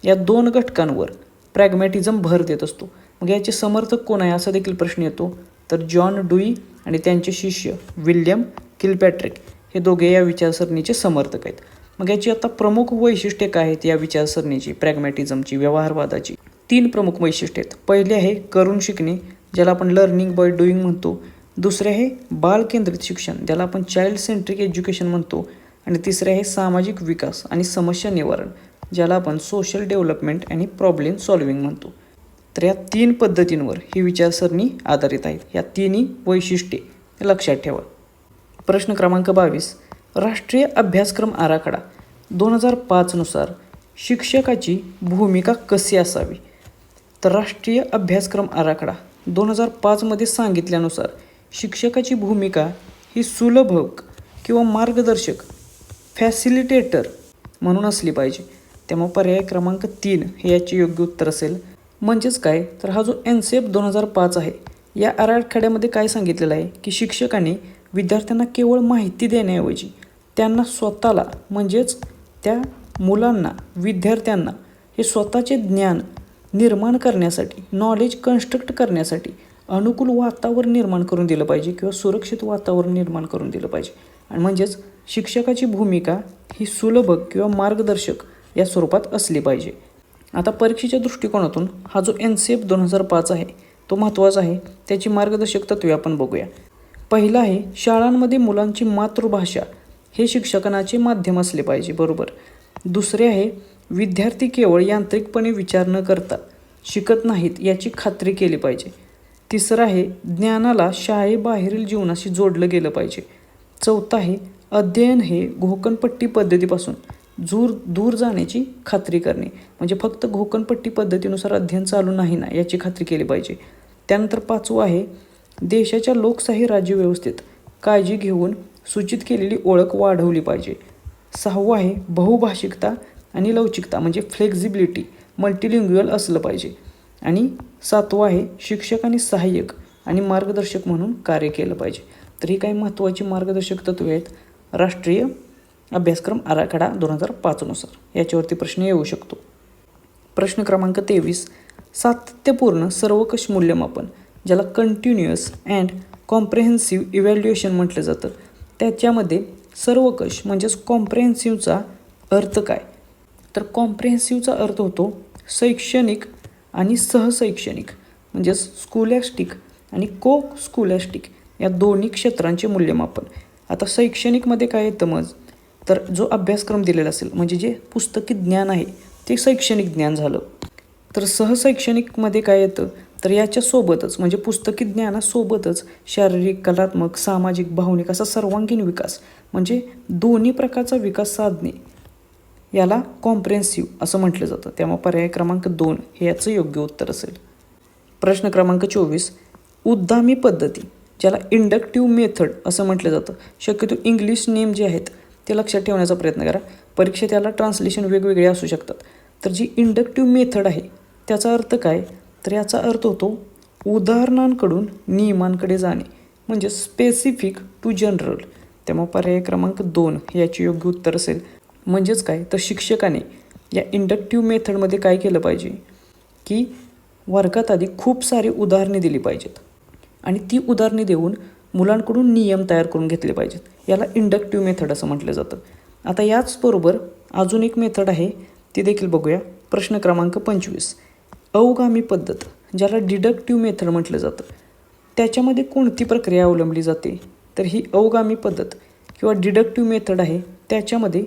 [SPEAKER 1] या 2 घटकांवर प्रॅग्मॅटिझम भर देत असतो. मग याचे समर्थक कोण आहे असा देखील प्रश्न येतो. तर जॉन डुई आणि त्यांचे शिष्य विल्यम किलपॅट्रिक हे दोघे या विचारसरणीचे समर्थक आहेत. मग याची आता प्रमुख वैशिष्ट्ये काय आहेत या विचारसरणीची, प्रॅग्मॅटिझमची, व्यवहारवादाची? 3 प्रमुख वैशिष्ट्ये आहेत. पहिले आहे करून शिकणे, ज्याला आपण लर्निंग बाय डुईंग म्हणतो. दुसरे आहे बाल केंद्रित शिक्षण, ज्याला आपण चाइल्ड सेंट्रिक एज्युकेशन म्हणतो. आणि तिसरे आहे सामाजिक विकास आणि समस्या निवारण, ज्याला आपण सोशल डेव्हलपमेंट आणि प्रॉब्लेम सॉल्व्हिंग म्हणतो. तर या 3 पद्धतींवर ही विचारसरणी आधारित आहे. या तिन्ही वैशिष्ट्ये लक्षात ठेवा. प्रश्न क्रमांक 22. राष्ट्रीय अभ्यासक्रम आराखडा 2005 नुसार शिक्षकाची भूमिका कशी असावी? तर राष्ट्रीय अभ्यासक्रम आराखडा 2005 मध्ये सांगितल्यानुसार शिक्षकाची भूमिका ही सुलभक किंवा मार्गदर्शक, फॅसिलिटेटर म्हणून असली पाहिजे. त्यामुळे पर्याय क्रमांक 3 हे याचे योग्य उत्तर असेल. म्हणजेच काय, तर हा जो NCEP 2005 आहे या आराखड्यामध्ये काय सांगितलेलं आहे की शिक्षकांनी विद्यार्थ्यांना केवळ माहिती देण्याऐवजी त्यांना स्वतःला, म्हणजेच त्या मुलांना, विद्यार्थ्यांना हे स्वतःचे ज्ञान निर्माण करण्यासाठी, नॉलेज कन्स्ट्रक्ट करण्यासाठी अनुकूल वातावरण निर्माण करून दिलं पाहिजे किंवा सुरक्षित वातावरण निर्माण करून दिलं पाहिजे. आणि म्हणजेच शिक्षकाची भूमिका ही सुलभक किंवा मार्गदर्शक या स्वरूपात असली पाहिजे. आता परीक्षेच्या दृष्टिकोनातून हा जो NCEP 2005 आहे तो महत्त्वाचा आहे. त्याची मार्गदर्शक तत्त्वे आपण बघूया. पहिलं आहे शाळांमध्ये मुलांची मातृभाषा हे शिक्षणाचे माध्यम असले पाहिजे, बरोबर. दुसरे आहे विद्यार्थी केवळ यांत्रिकपणे विचार न करता शिकत नाहीत याची खात्री केली पाहिजे. तिसरं आहे ज्ञानाला शाळेबाहेरील जीवनाशी जोडलं गेलं पाहिजे. चौथं आहे अध्ययन हे घोकणपट्टी पद्धतीपासून दूर जाण्याची खात्री करणे, म्हणजे फक्त घोकणपट्टी पद्धतीनुसार अध्ययन चालू नाही ना याची खात्री केली पाहिजे. त्यानंतर 5वं आहे देशाच्या लोकशाही राज्यव्यवस्थेत काळजी घेऊन सूचित केलेली ओळख वाढवली पाहिजे. 6वं आहे बहुभाषिकता आणि लवचिकता, म्हणजे फ्लेक्झिबिलिटी, मल्टिलिंग्युअल असलं पाहिजे. आणि 7वं आहे शिक्षक आणि सहाय्यक आणि मार्गदर्शक म्हणून कार्य केलं पाहिजे. तर ही काही महत्त्वाची मार्गदर्शक तत्त्वे आहेत राष्ट्रीय अभ्यासक्रम आराखडा 2005 नुसार. याच्यावरती प्रश्न येऊ शकतो. प्रश्न क्रमांक 23. सातत्यपूर्ण सर्वकष मूल्यमापन, ज्याला कंटिन्युअस अँड कॉम्प्रेहेन्सिव्ह इव्हॅल्युएशन म्हटलं जातं, त्याच्यामध्ये सर्वकष म्हणजेच कॉम्प्रेहेन्सिव्हचा अर्थ काय? तर कॉम्प्रेहेन्सिव्हचा अर्थ होतो शैक्षणिक आणि सहशैक्षणिक, म्हणजेच स्कॉलॅस्टिक आणि को स्कॉलॅस्टिक या दोन्ही क्षेत्रांचे मूल्यमापन. आता शैक्षणिकमध्ये काय येतं मग, तर जो अभ्यासक्रम दिलेला असेल, म्हणजे जे पुस्तकी ज्ञान आहे ते शैक्षणिक ज्ञान झालं. तर सहशैक्षणिकमध्ये काय येतं, तर याच्यासोबतच म्हणजे पुस्तकी ज्ञानासोबतच शारीरिक, कलात्मक, सामाजिक, भावनिक असा सर्वांगीण विकास, म्हणजे दोन्ही प्रकारचा विकास साधणे याला कॉम्प्रेहेन्सिव्ह असं म्हटलं जातं. त्यामुळे पर्याय क्रमांक 2 हे याचं योग्य उत्तर असेल. प्रश्न क्रमांक 24. उद्दामी पद्धती, ज्याला इंडक्टिव्ह मेथड असं म्हटलं जातं. शक्यतो इंग्लिश नेम जे आहेत ते लक्षात ठेवण्याचा प्रयत्न करा. परीक्षेत याला ट्रान्सलेशन वेगवेगळे असू शकतात. तर जी इंडक्टिव्ह मेथड आहे त्याचा अर्थ काय, तर याचा अर्थ होतो उदाहरणांकडून नियमांकडे जाणे, म्हणजे स्पेसिफिक टू जनरल. त्यामुळे पर्याय क्रमांक 2 हे याचे योग्य उत्तर असेल. म्हणजेच काय, तर शिक्षकाने या इंडक्टिव्ह मेथडमध्ये काय केलं पाहिजे की वर्गात आधी खूप सारी उदाहरणे दिली पाहिजेत आणि ती उदाहरणे देऊन मुलांकडून नियम तयार करून घेतले पाहिजेत. याला इंडक्टिव्ह मेथड असं म्हटलं जातं. आता याचबरोबर अजून एक मेथड आहे ती देखील बघूया. प्रश्न क्रमांक 25. अवगामी पद्धत, ज्याला डिडक्टिव्ह मेथड म्हटलं जातं, त्याच्यामध्ये कोणती प्रक्रिया अवलंबली जाते, तर ही अवगामी पद्धत किंवा डिडक्टिव्ह मेथड आहे त्याच्यामध्ये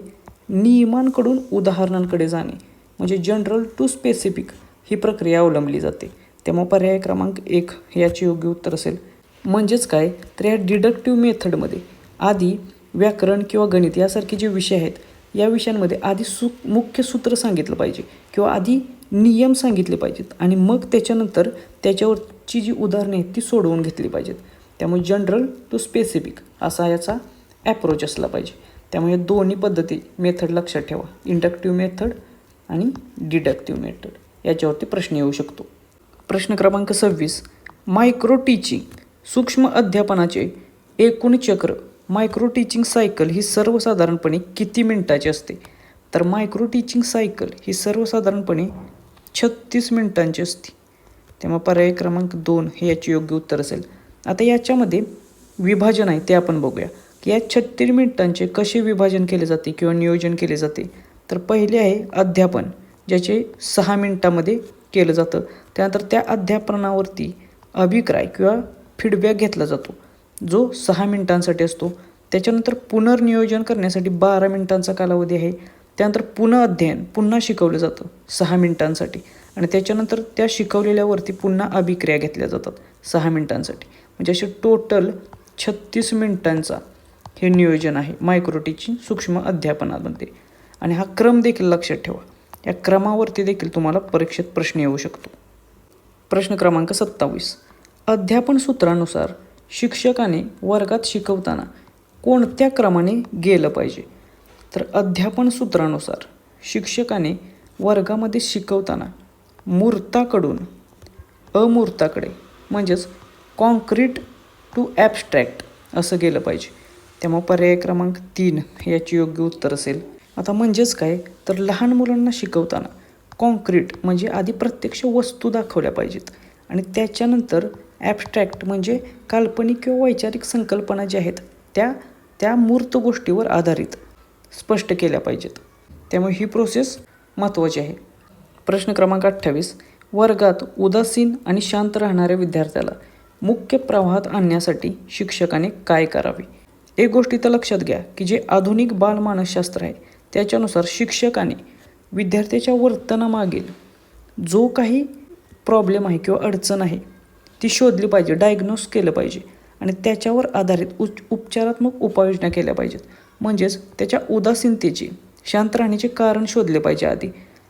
[SPEAKER 1] नियमांकडून उदाहरणांकडे जाणे, म्हणजे जनरल टू स्पेसिफिक ही प्रक्रिया अवलंबली जाते. त्यामुळे पर्याय क्रमांक 1 हे याचे योग्य उत्तर असेल. म्हणजेच काय, तर या डिडक्टिव्ह मेथडमध्ये आधी व्याकरण किंवा गणित यासारखे जे विषय आहेत या विषयांमध्ये आधी मुख्य सूत्र सांगितलं पाहिजे किंवा आधी नियम सांगितले पाहिजेत आणि मग त्याच्यानंतर त्याच्यावरची जी उदाहरणे आहेत ती सोडवून घेतली पाहिजेत. त्यामुळे जनरल टू स्पेसिफिक असा याचा ॲप्रोच असला पाहिजे. त्यामुळे या दोन्ही पद्धती मेथड लक्षात ठेवा, इंडक्टिव्ह मेथड आणि डिडक्टिव्ह मेथड. याच्यावरती प्रश्न येऊ शकतो. प्रश्न क्रमांक 26, मायक्रो टीचिंग सूक्ष्म अध्यापनाचे एकूण चक्र मायक्रो टीचिंग सायकल ही सर्वसाधारणपणे किती मिनिटाची असते? तर मायक्रो टीचिंग सायकल ही सर्वसाधारणपणे 36 मिनिटांची असते. तेव्हा पर्याय क्रमांक 2 हे याचे योग्य उत्तर असेल. आता याच्यामध्ये विभाजन आहे ते आपण बघूया की या 36 मिनिटांचे कसे विभाजन केले जाते किंवा नियोजन केले जाते. तर पहिले आहे अध्यापन, ज्याचे 6 मिनिटामध्ये केलं जातं. त्यानंतर त्या अध्यापनावरती अभिप्राय किंवा फीडबॅक घेतला जातो जो 6 मिनिटांसाठी असतो. त्याच्यानंतर पुनर्नियोजन करण्यासाठी 12 मिनिटांचा कालावधी आहे. त्यानंतर पुन्हा अध्ययन पुन्हा शिकवलं जातं 6 मिनिटांसाठी आणि त्याच्यानंतर त्या शिकवलेल्यावरती पुन्हा अभिक्रिया घेतल्या जातात 6 मिनिटांसाठी. म्हणजे असे टोटल 36 मिनिटांचा हे नियोजन आहे मायक्रो टीचिंग सूक्ष्म अध्यापनामध्ये. आणि हा क्रम देखील लक्षात ठेवा, या क्रमावरती देखील तुम्हाला परीक्षेत प्रश्न येऊ शकतो. प्रश्न क्रमांक 27, अध्यापन सूत्रानुसार शिक्षकाने वर्गात शिकवताना कोणत्या क्रमाने गेलं पाहिजे? तर अध्यापन सूत्रानुसार शिक्षकाने वर्गामध्ये शिकवताना मूर्ताकडून अमूर्ताकडे म्हणजेच कॉन्क्रीट टू ॲबस्ट्रॅक्ट असं गेलं पाहिजे. त्यामुळे पर्याय क्रमांक 3 याचे योग्य उत्तर असेल. आता म्हणजेच काय, तर लहान मुलांना शिकवताना कॉन्क्रीट म्हणजे आधी प्रत्यक्ष वस्तू दाखवल्या पाहिजेत आणि त्याच्यानंतर ॲबस्ट्रॅक्ट म्हणजे काल्पनिक किंवा वैचारिक संकल्पना ज्या आहेत त्या मूर्त गोष्टीवर आधारित स्पष्ट केल्या पाहिजेत. त्यामुळे ही प्रोसेस महत्त्वाची आहे. प्रश्न क्रमांक 28, वर्गात उदासीन आणि शांत राहणाऱ्या विद्यार्थ्याला मुख्य प्रवाहात आणण्यासाठी शिक्षकाने काय करावे? एक गोष्ट इथं लक्षात घ्या की जे आधुनिक बालमानसशास्त्र आहे त्याच्यानुसार शिक्षकाने विद्यार्थ्याच्या वर्तनामागील जो काही प्रॉब्लेम आहे किंवा अडचण आहे ती शोधली पाहिजे, डायग्नोस केलं पाहिजे आणि त्याच्यावर आधारित उपचारात्मक उपाययोजना केल्या पाहिजेत. म्हणजेच त्याच्या उदासीनतेचे शांत राहण्याचे कारण शोधले पाहिजे आधी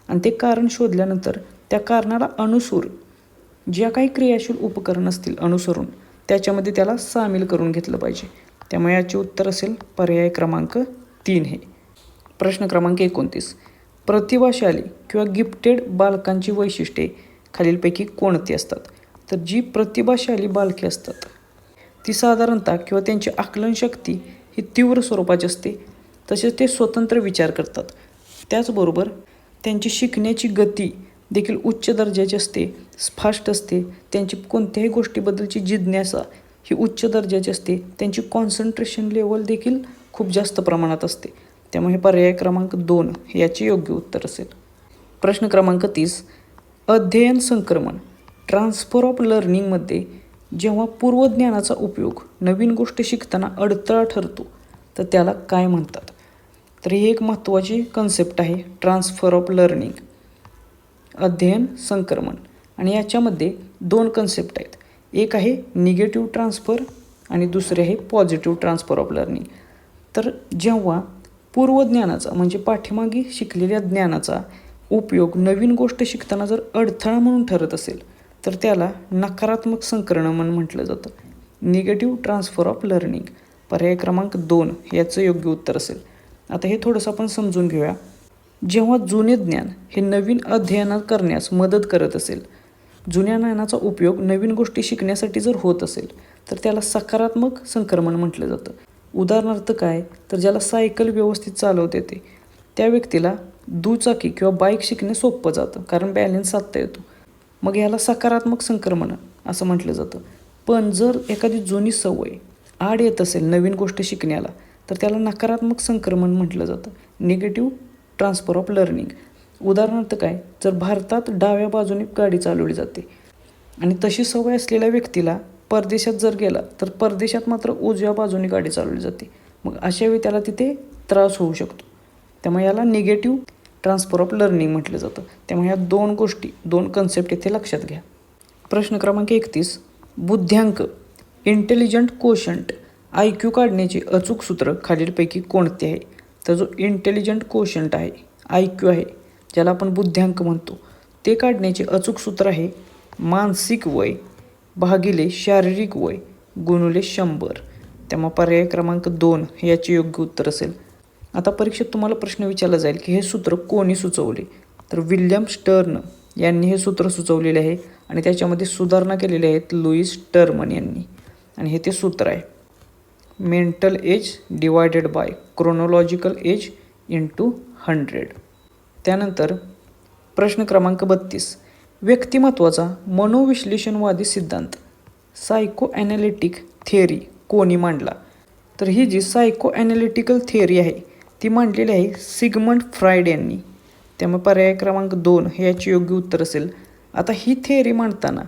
[SPEAKER 1] आणि ते कारण शोधल्यानंतर त्या कारणाला अनुसरून ज्या काही क्रियाशील उपकरण असतील अनुसरून त्याच्यामध्ये त्याला सामील करून घेतलं पाहिजे. त्यामुळे याचे उत्तर असेल पर्याय क्रमांक 3 हे. प्रश्न क्रमांक 29, प्रतिभाशाली किंवा गिफ्टेड बालकांची वैशिष्ट्ये खालीलपैकी कोणती असतात? तर जी प्रतिभाशाली बालके असतात ती साधारणतः किंवा त्यांची आकलनशक्ती ही तीव्र स्वरूपाची असते. तसेच ते स्वतंत्र विचार करतात. त्याचबरोबर त्यांची शिकण्याची गती देखील उच्च दर्जाची असते, फास्ट असते. त्यांची कोणत्याही गोष्टीबद्दलची जिज्ञासा ही उच्च दर्जाची असते. त्यांची कॉन्सन्ट्रेशन लेवल देखील खूप जास्त प्रमाणात असते. त्यामुळे पर्याय क्रमांक 2 याचे योग्य उत्तर असेल. प्रश्न क्रमांक 30, अध्ययन संक्रमण ट्रान्सफर ऑफ लर्निंगमध्ये जेव्हा पूर्वज्ञानाचा उपयोग नवीन गोष्ट शिकताना अडथळा ठरतो तर त्याला काय म्हणतात? तर ही एक महत्त्वाची कन्सेप्ट आहे ट्रान्सफर ऑफ लर्निंग, अध्ययन संक्रमण. आणि याच्यामध्ये 2 कन्सेप्ट आहेत. एक आहे निगेटिव्ह ट्रान्सफर आणि दुसरे आहे पॉझिटिव्ह ट्रान्सफर ऑफ लर्निंग. तर जेव्हा पूर्वज्ञानाचा म्हणजे पाठीमागे शिकलेल्या ज्ञानाचा उपयोग नवीन गोष्ट शिकताना जर अडथळा म्हणून ठरत असेल तर त्याला नकारात्मक संक्रमण म्हटलं जातं, निगेटिव्ह ट्रान्सफर ऑफ लर्निंग. पर्याय क्रमांक 2 याचं योग्य उत्तर असेल. आता हे थोडंसं आपण समजून घेऊया. जेव्हा जुने ज्ञान हे नवीन अध्ययन करण्यास मदत करत असेल, जुन्या ज्ञानाचा उपयोग नवीन गोष्टी शिकण्यासाठी जर होत असेल तर त्याला सकारात्मक संक्रमण म्हटलं जातं. उदाहरणार्थ काय, तर ज्याला सायकल व्यवस्थित चालवता येते त्या व्यक्तीला दुचाकी किंवा बाईक शिकणे सोपं जातं कारण बॅलन्स साधता येतो. मग याला सकारात्मक संक्रमण असं म्हटलं जातं. पण जर एखादी जुनी सवय आड येत असेल नवीन गोष्ट शिकण्याला तर त्याला नकारात्मक संक्रमण म्हटलं जातं, निगेटिव्ह ट्रान्सफर ऑफ लर्निंग. उदाहरणार्थ काय, जर भारतात डाव्या बाजूने गाडी चालवली जाते आणि तशी सवय असलेल्या व्यक्तीला परदेशात जर गेला तर परदेशात मात्र उजव्या बाजूने गाडी चालवली जाते. मग अशा वेळी त्याला तिथे त्रास होऊ शकतो. त्यामुळे याला निगेटिव्ह ट्रान्सफर ऑफ लर्निंग म्हटलं जातं. त्यामुळे या 2 गोष्टी 2 कन्सेप्ट इथे लक्षात घ्या. प्रश्न क्रमांक 31, बुद्ध्यांक इंटेलिजंट कोशंट IQ काढण्याचे अचूक सूत्र खालीलपैकी कोणते आहे? तर जो इंटेलिजंट कोशंट आहे, IQ आहे, ज्याला आपण बुद्ध्यांक म्हणतो, ते काढण्याचे अचूक सूत्र आहे मानसिक वय भागिले शारीरिक वय गुणिले 100. त्यामुळे पर्याय क्रमांक 2 हे याचे योग्य उत्तर असेल. आता परीक्षेत तुम्हाला प्रश्न विचारला जाईल की हे सूत्र कोणी सुचवले, तर विल्यम स्टर्न यांनी हे सूत्र सुचवलेले आहे आणि त्याच्यामध्ये सुधारणा केलेल्या आहेत लुईस टर्मन यांनी. आणि हे ते सूत्र आहे mental age divided by chronological age into 100. त्यानंतर प्रश्न क्रमांक 32, व्यक्तिमत्वाचा मनोविश्लेषणवादी सिद्धांत सायको ॲनालिटिक थिअरी कोणी मांडला? तर ही जी सायको ॲनालिटिकल थिअरी आहे ती मांडलेली आहे सिगमंड फ्रायड यांनी. त्यामुळे पर्याय क्रमांक 2 हे याचे योग्य उत्तर असेल. आता ही थिअरी मांडताना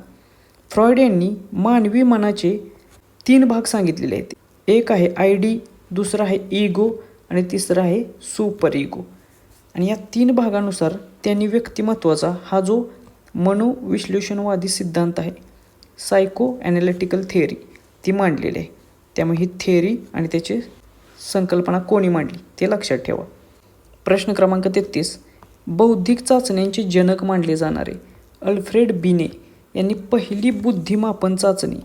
[SPEAKER 1] फ्रॉइड यांनी मानवी मनाचे 3 भाग सांगितलेले आहेत. एक आहे ID, दुसरा आहे इगो आणि तिसरा आहे सुपर इगो. आणि या 3 भागानुसार त्यांनी व्यक्तिमत्वाचा हा जो मनोविश्लेषणवादी सिद्धांत आहे सायको ॲनालिटिकल थिअरी ती मांडलेली आहे. त्यामुळे ही थिअरी आणि त्याची संकल्पना कोणी मांडली ते लक्षात ठेवा. प्रश्न क्रमांक 33, बौद्धिक चाचण्यांचे जनक मानले जाणारे अल्फ्रेड बिने यांनी पहिली बुद्धिमापन चाचणी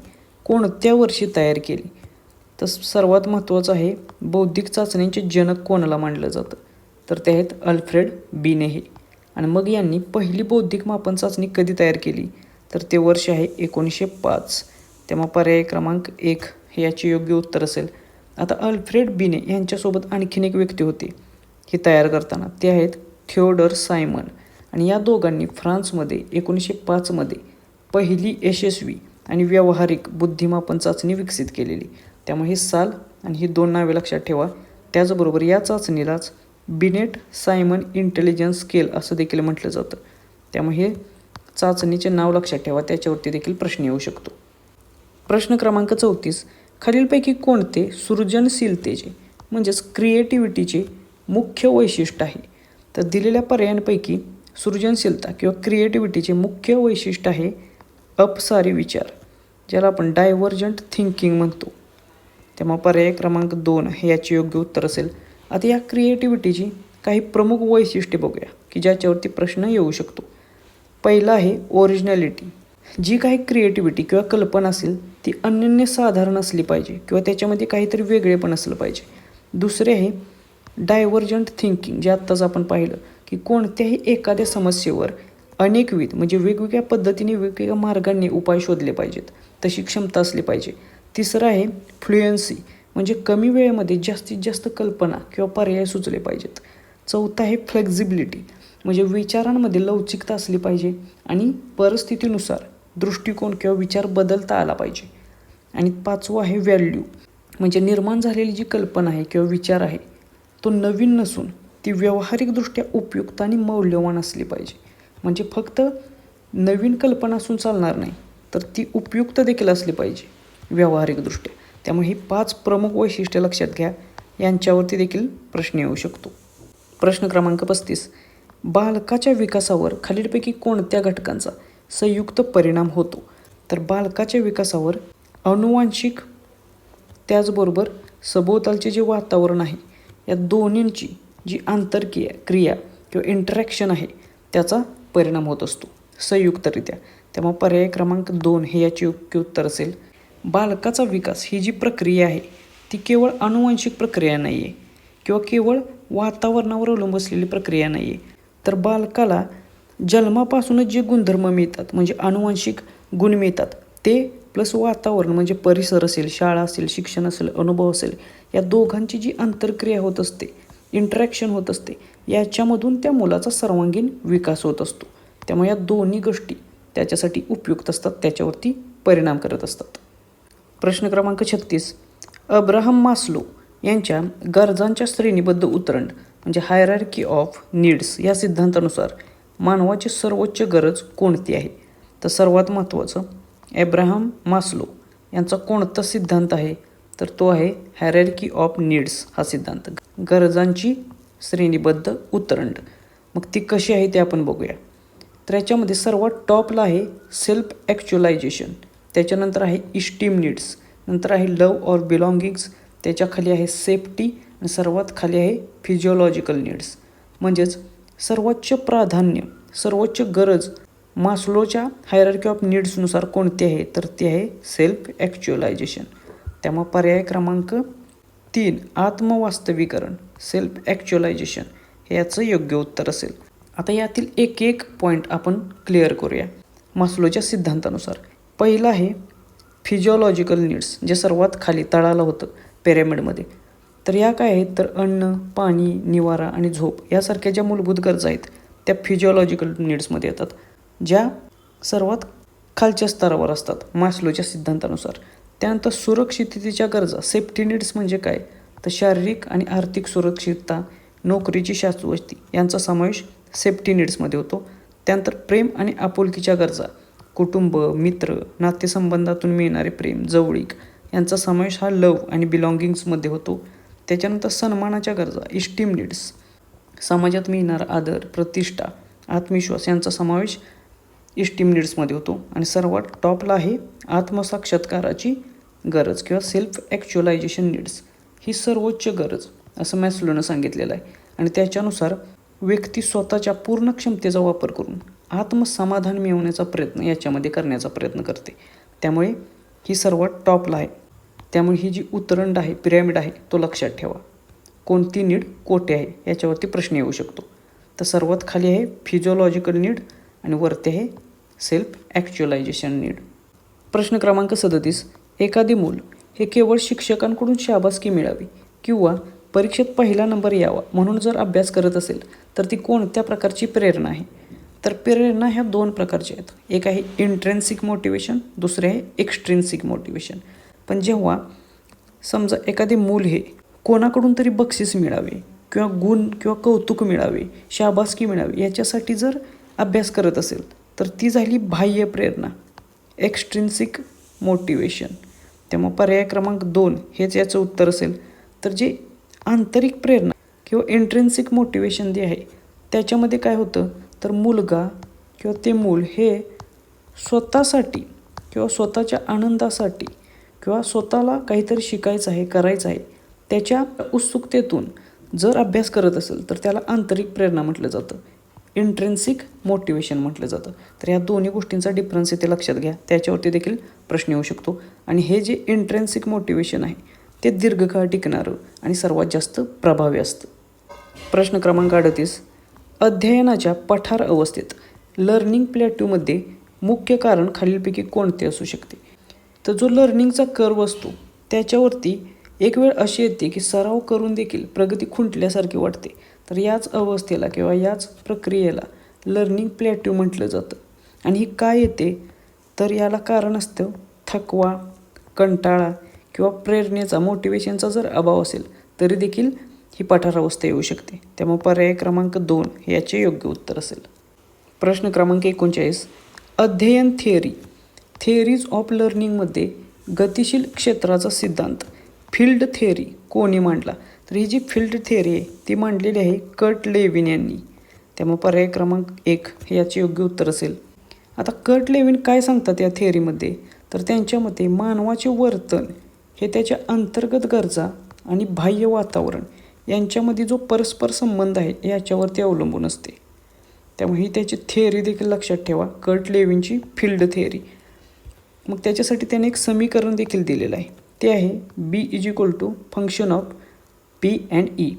[SPEAKER 1] कोणत्या वर्षी तयार केली? तर सर्वात महत्त्वाचं आहे बौद्धिक चाचण्यांचे जनक कोणाला मानलं जातं, तर ते आहेत अल्फ्रेड बिने हे. आणि मग यांनी पहिली बौद्धिक मापन चाचणी कधी तयार केली, तर ते वर्ष आहे 1905. तेव्हा पर्याय क्रमांक 1 हे याचे योग्य उत्तर असेल. आता अल्फ्रेड बिने यांच्यासोबत आणखीन एक व्यक्ती होते हे तयार करताना, ते आहेत थिओडर सायमन. आणि या दोघांनी फ्रान्समध्ये 1905 पहिली यशस्वी आणि व्यावहारिक बुद्धिमापन चाचणी विकसित केलेली. त्यामुळे हे साल आणि ही 2 नावे लक्षात ठेवा. त्याचबरोबर या चाचणीलाच बिनेट सायमन इंटेलिजन्स स्केल असं देखील म्हटलं जातं. त्यामुळे हे चाचणीचे नाव लक्षात ठेवा, त्याच्यावरती देखील प्रश्न येऊ शकतो. प्रश्न क्रमांक 34, खालीलपैकी कोणते सृजनशीलतेचे म्हणजेच क्रिएटिव्हिटीचे मुख्य वैशिष्ट्य आहे? तर दिलेल्या पर्यायांपैकी सृजनशीलता किंवा क्रिएटिव्हिटीचे मुख्य वैशिष्ट्य आहे अपसारी विचार, ज्याला आपण डायव्हर्जंट थिंकिंग म्हणतो. त्यामुळे पर्याय क्रमांक 2 हे याचे योग्य उत्तर असेल. आता या क्रिएटिव्हिटीची काही प्रमुख वैशिष्ट्ये बघूया की ज्याच्यावरती प्रश्न येऊ शकतो. पहिलं आहे ओरिजिनॅलिटी. जी काही क्रिएटिव्हिटी किंवा कल्पना असेल ती अनन्यसाधारण असली पाहिजे किंवा त्याच्यामध्ये काहीतरी वेगळेपण असलं पाहिजे. दुसरे आहे डायव्हर्जंट थिंकिंग, जे आत्ताच आपण पाहिलं की कोणत्याही एखाद्या समस्येवर अनेकविध म्हणजे वेगवेगळ्या पद्धतीने वेगवेगळ्या मार्गांनी उपाय शोधले पाहिजेत, तशी क्षमता असली पाहिजे. तिसरं आहे फ्लुएन्सी, म्हणजे कमी वेळेमध्ये जास्तीत जास्त कल्पना किंवा पर्याय सुचले पाहिजेत. चौथं आहे फ्लेक्झिबिलिटी, म्हणजे विचारांमध्ये लवचिकता असली पाहिजे आणि परिस्थितीनुसार दृष्टिकोन किंवा विचार बदलता आला पाहिजे. आणि 5वं आहे व्हॅल्यू, म्हणजे निर्माण झालेली जी कल्पना आहे किंवा विचार आहे तो नवीन नसून ती व्यावहारिकदृष्ट्या उपयुक्त आणि मौल्यवान असली पाहिजे. म्हणजे फक्त नवीन कल्पना असून चालणार नाही, तर ती उपयुक्त देखील असली पाहिजे व्यावहारिकदृष्ट्या. त्यामुळे ही 5 प्रमुख वैशिष्ट्ये लक्षात घ्या, यांच्यावरती देखील प्रश्न येऊ शकतो. प्रश्न क्रमांक 35, बालकाच्या विकासावर खालीलपैकी कोणत्या घटकांचा संयुक्त परिणाम होतो? तर बालकाच्या विकासावर अनुवांशिक त्याचबरोबर सभोवतालचे जे वातावरण आहे या दोन्हींची जी क्रिया किंवा इंटरॅक्शन आहे त्याचा परिणाम होत असतो संयुक्तरित्या. त्यामुळे पर्याय क्रमांक 2 हे याचे योग्य उत्तर असेल. बालकाचा विकास ही जी प्रक्रिया आहे ती केवळ अनुवांशिक प्रक्रिया नाही आहे किंवा केवळ वातावरणावर अवलंबून असलेली प्रक्रिया नाही आहे, तर बालकाला जन्मापासूनच जे गुणधर्म मिळतात म्हणजे अनुवांशिक गुण मिळतात ते प्लस वातावरण म्हणजे परिसर असेल, शाळा असेल, शिक्षण असेल, अनुभव असेल, या दोघांची जी आंतरक्रिया होत असते, इंटरॅक्शन होत असते, याच्यामधून त्या मुलाचा सर्वांगीण विकास होत असतो. त्यामुळे या दोन्ही गोष्टी त्याच्यासाठी उपयुक्त असतात, त्याच्यावरती परिणाम करत असतात. प्रश्न क्रमांक 36, अब्राहम मास्लो यांच्या गरजांच्या श्रेणीबद्ध उतरण म्हणजे हायरार्की ऑफ नीड्स या सिद्धांतानुसार मानवाची सर्वोच्च गरज कोणती आहे? तर सर्वात महत्त्वाचं अब्राहम मास्लो यांचा कोणता सिद्धांत आहे? तर तो आहे हायरार्की ऑफ नीड्स हा सिद्धांत, गरजांची श्रेणीबद्ध उतरण. मग ती कशी आहे ते आपण बघूया. तर याच्यामध्ये सर्वात टॉपला आहे सेल्फ ॲक्च्युलायझेशन, त्याच्यानंतर आहे इस्टीम नीड्स, नंतर आहे लव ऑर बिलॉंगिंग्स, त्याच्याखाली आहे सेफ्टी, आणि सर्वात खाली आहे फिजिओलॉजिकल नीड्स. म्हणजेच सर्वोच्च प्राधान्य, सर्वोच्च गरज मास्लोच्या हायरार्की ऑफ नीड्सनुसार कोणती आहे, तर ती आहे सेल्फ ॲक्च्युअलायझेशन. त्यामुळे पर्याय क्रमांक 3 आत्मवास्तवीकरण, सेल्फ ॲक्च्युअलायझेशन हे याचं योग्य उत्तर असेल. आता यातील एक एक पॉईंट आपण क्लिअर करूया मास्लोच्या सिद्धांतानुसार. पहिलं आहे फिजिओलॉजिकल नीड्स, जे सर्वात खाली तळाला होतं पिरॅमिडमध्ये. तर या काय आहेत, तर अन्न, पाणी, निवारा आणि झोप यासारख्या ज्या मूलभूत गरजा आहेत त्या फिजिओलॉजिकल नीड्समध्ये येतात, ज्या सर्वात खालच्या स्तरावर असतात मास्लोच्या सिद्धांतानुसार. त्यानंतर सुरक्षिततेच्या गरजा, सेफ्टी नीड्स म्हणजे काय, तर शारीरिक आणि आर्थिक सुरक्षितता, नोकरीची शाश्वती यांचा समावेश सेफ्टी नीड्समध्ये होतो. त्यानंतर प्रेम आणि आपुलकीच्या गरजा, कुटुंब, मित्र, नातेसंबंधातून मिळणारे प्रेम, जवळीक यांचा समावेश हा लव आणि बिलॉंगिंग्समध्ये होतो. त्याच्यानंतर सन्मानाच्या गरजा, इस्टीम नीड्स, समाजात मिळणारा आदर, प्रतिष्ठा, आत्मविश्वास यांचा समावेश इस्टीम नीड्समध्ये होतो. आणि सर्वात टॉपला आहे आत्मसाक्षात्काराची गरज किंवा सेल्फ ॲक्च्युअलायझेशन नीड्स. ही सर्वोच्च गरज असं मॅस्लोनं सांगितलेलं आहे. आणि त्याच्यानुसार व्यक्ती स्वतःच्या पूर्ण क्षमतेचा वापर करून आत्मसमाधान मिळवण्याचा प्रयत्न याच्यामध्ये करण्याचा प्रयत्न करते. त्यामुळे ही सर्वात टॉपला आहे. त्यामुळे ही जी उतरंड आहे, पिरॅमिड आहे, तो लक्षात ठेवा. कोणती नीड कोठे आहे याच्यावरती प्रश्न येऊ शकतो. तर सर्वात खाली आहे फिजिओलॉजिकल नीड आणि वरती आहे सेल्फ ॲक्च्युअलायझेशन नीड. प्रश्न क्रमांक 37. एखादे मूल हे केवळ शिक्षकांकडून शाबासकी मिळावी किंवा परीक्षेत पहिला नंबर यावा म्हणून जर अभ्यास करत असेल तर ती कोणत्या प्रकारची प्रेरणा आहे, तर प्रेरणा ह्या 2 प्रकारच्या आहेत. एक आहे इंट्रेन्सिक मोटिवेशन, दुसरे आहे एक्स्ट्रिन्सिक मोटिवेशन. पण जेव्हा समजा एखादे मूल हे कोणाकडून तरी बक्षीस मिळावे किंवा गुण किंवा कौतुक मिळावे, शाबासकी मिळावी याच्यासाठी जर अभ्यास करत असेल तर ती झाली बाह्य प्रेरणा, एक्स्ट्रिन्सिक मोटिवेशन. त्यामुळे पर्याय क्रमांक 2 हेच याचं उत्तर असेल. तर जे आंतरिक प्रेरणा किंवा इंट्रेन्सिक मोटिवेशन जे आहे त्याच्यामध्ये काय होतं, तर मुलगा किंवा ते मूल हे स्वतःसाठी किंवा स्वतःच्या आनंदासाठी किंवा स्वतःला काहीतरी शिकायचं आहे, करायचं आहे, त्याच्या उत्सुकतेतून जर अभ्यास करत असेल तर त्याला आंतरिक प्रेरणा म्हटलं जातं, इंट्रेन्सिक मोटिवेशन म्हटलं जातं. तर या दोन्ही गोष्टींचा डिफरन्स इथे लक्षात घ्या, त्याच्यावरती देखील प्रश्न येऊ शकतो. आणि हे जे इंट्रेन्सिक मोटिवेशन आहे ते दीर्घकाळ टिकणारं आणि सर्वात जास्त प्रभावी असतं. प्रश्न क्रमांक 38. अध्ययनाच्या पठार अवस्थेत लर्निंग प्लॅट्यूमध्ये मुख्य कारण खालीलपैकी कोणते असू शकते, तर जो लर्निंगचा कर्व असतो त्याच्यावरती एक वेळ अशी येते की सराव करून देखील प्रगती खुंटल्यासारखी वाटते. तर याच अवस्थेला किंवा याच प्रक्रियेला लर्निंग प्लॅट्यू म्हटलं जातं. आणि ही काय येते, तर याला कारण असतं थकवा, कंटाळा किंवा प्रेरणेचा, मोटिवेशनचा जर अभाव असेल तरी देखील ही पठार अवस्था येऊ शकते. त्यामुळे पर्याय क्रमांक 2 हे याचे योग्य उत्तर असेल. प्रश्न क्रमांक 39. अध्ययन थिअरीज ऑफ लर्निंगमध्ये गतिशील क्षेत्राचा सिद्धांत फील्ड थिअरी कोणी मांडला, तर ही जी फील्ड थिअरी आहे ती मांडलेली आहे कर्ट लेविन यांनी. त्यामुळे पर्याय क्रमांक 1 हे याचे योग्य उत्तर असेल. आता कर्ट लेविन काय सांगतात या थिअरीमध्ये, तर त्यांच्या मते मानवाचे वर्तन हे त्याच्या अंतर्गत गरजा आणि बाह्य वातावरण यांच्यामध्ये जो परस्पर संबंध आहे याच्यावरती अवलंबून असते. त्यामुळे ही त्याची थिअरी देखील लक्षात ठेवा, कर्ट लेविनची फील्ड थिअरी. मग त्याच्यासाठी त्याने एक समीकरण देखील दिलेलं आहे, ते आहे B function of P and E.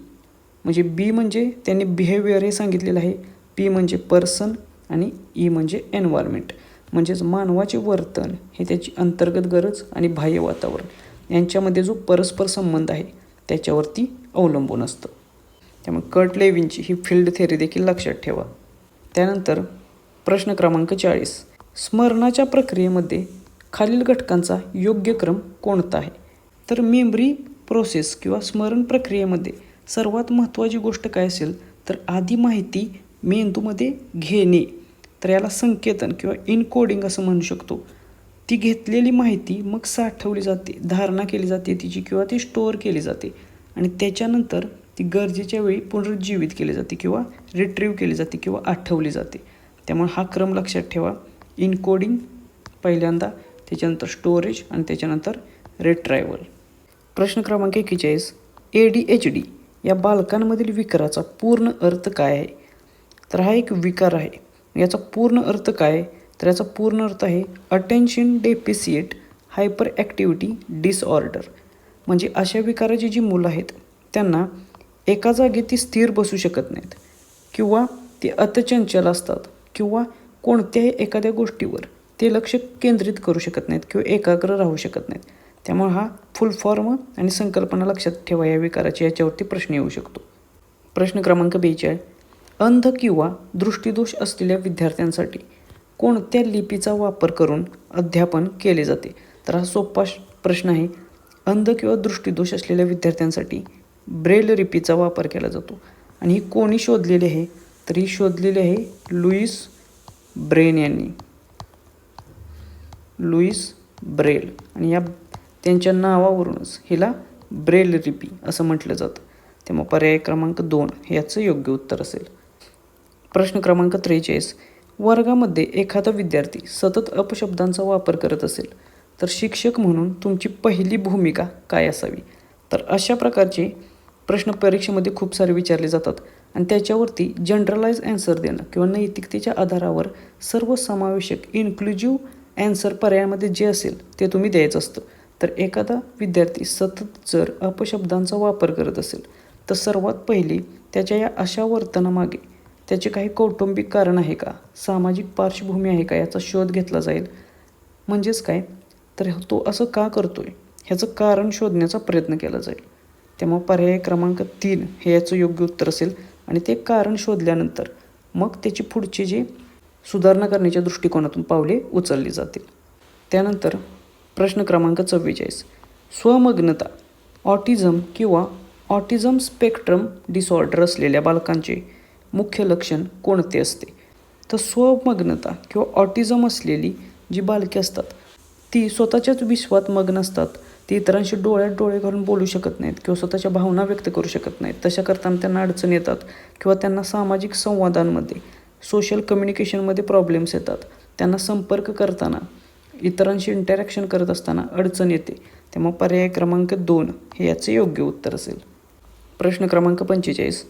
[SPEAKER 1] म्हणजे B म्हणजे त्यांनी बिहेवियर हे सांगितलेलं आहे, P म्हणजे पर्सन आणि E म्हणजे एन्व्हायरमेंट. म्हणजेच मानवाचे वर्तन हे त्याची अंतर्गत गरज आणि बाह्य वातावरण यांच्यामध्ये जो परस्पर संबंध आहे त्याच्यावरती अवलंबून असतं. त्यामुळे कर्ट लेविनची ही फील्ड थिअरी देखील लक्षात ठेवा. त्यानंतर प्रश्न क्रमांक 40. स्मरणाच्या प्रक्रियेमध्ये खालील घटकांचा योग्य क्रम कोणता आहे, तर मेमरी प्रोसेस किंवा स्मरण प्रक्रियेमध्ये सर्वात महत्त्वाची गोष्ट काय असेल, तर आधी माहिती मेंदूमध्ये घेणे, तर याला संकेतन किंवा इनकोडिंग असं म्हणू शकतो. ती घेतलेली माहिती मग साठवली जाते, धारणा केली जाते तिची किंवा ती स्टोअर केली जाते आणि त्याच्यानंतर ती गरजेच्या वेळी पुनरुज्जीवित केली जाते किंवा रिट्रीव्ह केली जाते किंवा आठवली जाते. त्यामुळे हा क्रम लक्षात ठेवा, इनकोडिंग पहिल्यांदा, त्याच्यानंतर स्टोरेज आणि त्याच्यानंतर रिट्रायवल. प्रश्न क्रमांक 41. ADHD या बालकांमधील विकाराचा पूर्ण अर्थ काय आहे? तर हा एक विकार आहे. याचा पूर्ण अर्थ काय आहे? तर याचा पूर्ण अर्थ आहे attention deficit hyper activity disorder. म्हणजे अशा विकाराची जी मुलं आहेत त्यांना एका जागी ती स्थिर बसू शकत नाहीत किंवा ते अतिचंचल असतात किंवा कोणत्याही एखाद्या गोष्टीवर ते लक्ष केंद्रित करू शकत नाहीत किंवा एकाग्र राहू शकत नाहीत. त्यामुळे हा फुल फॉर्म आणि संकल्पना लक्षात ठेवा या विकाराची. याच्यावरती प्रश्न येऊ शकतो. प्रश्न क्रमांक 42. अंध किंवा दृष्टिदोष असलेल्या विद्यार्थ्यांसाठी कोणत्या लिपीचा वापर करून अध्यापन केले जाते? तर हा सोपा प्रश्न आहे. अंध किंवा दृष्टिदोष असलेल्या विद्यार्थ्यांसाठी ब्रेल लिपीचा वापर केला जातो. आणि ही कोणी शोधलेली आहे? तर ही शोधलेली आहे लुईस ब्रेल यांनी. Louis Braille. आणि या त्यांच्या नावावरूनच हिला ब्रेल लिपी असं म्हटलं जातं. त्यामुळे पर्याय क्रमांक 2 याचं योग्य उत्तर असेल. प्रश्न क्रमांक 43. वर्गामध्ये एखादा विद्यार्थी सतत अपशब्दांचा वापर करत असेल तर शिक्षक म्हणून तुमची पहिली भूमिका काय असावी? तर अशा प्रकारचे प्रश्न परीक्षेमध्ये खूप सारे विचारले जातात आणि त्याच्यावरती जनरलाइज ॲन्सर देणं किंवा नैतिकतेच्या आधारावर सर्वसमावेशक इन्क्लुजिव्ह ॲन्सर पर्यायामध्ये जे असेल ते तुम्ही द्यायचं असतं. तर एखादा विद्यार्थी सतत जर अपशब्दांचा वापर करत असेल तर सर्वात पहिली त्याच्या या अशा वर्तनामागे त्याचे काही कौटुंबिक कारण आहे का, सामाजिक पार्श्वभूमी आहे का, याचा शोध घेतला जाईल. म्हणजेच काय, तर तो असं का करतोय ह्याचं कारण शोधण्याचा प्रयत्न केला जाईल. त्यामुळे पर्याय क्रमांक 3 हे याचं योग्य उत्तर असेल. आणि ते कारण शोधल्यानंतर मग त्याची पुढची जी सुधारणा करण्याच्या दृष्टिकोनातून पावले उचलली जातील. त्यानंतर प्रश्न क्रमांक 44. स्वमग्नता, ऑटिझम किंवा ऑटिझम स्पेक्ट्रम डिसऑर्डर असलेल्या बालकांचे मुख्य लक्षण कोणते असते? तर स्वमग्नता किंवा ऑटिझम असलेली जी बालके असतात ती स्वतःच्याच विश्वात मग्न असतात. ती इतरांशी डोळ्यात डोळे घालून बोलू शकत नाहीत किंवा स्वतःच्या भावना व्यक्त करू शकत नाहीत. तशा करताना त्यांना अडचण येतात किंवा त्यांना सामाजिक संवादांमध्ये सोशल कम्युनिकेशनमध्ये प्रॉब्लेम्स येतात. त्यांना संपर्क करताना इतरांशी इंटरॅक्शन करत असताना अडचण येते. त्यामुळे पर्याय क्रमांक 2 हे याचे योग्य उत्तर असेल. प्रश्न क्रमांक 45.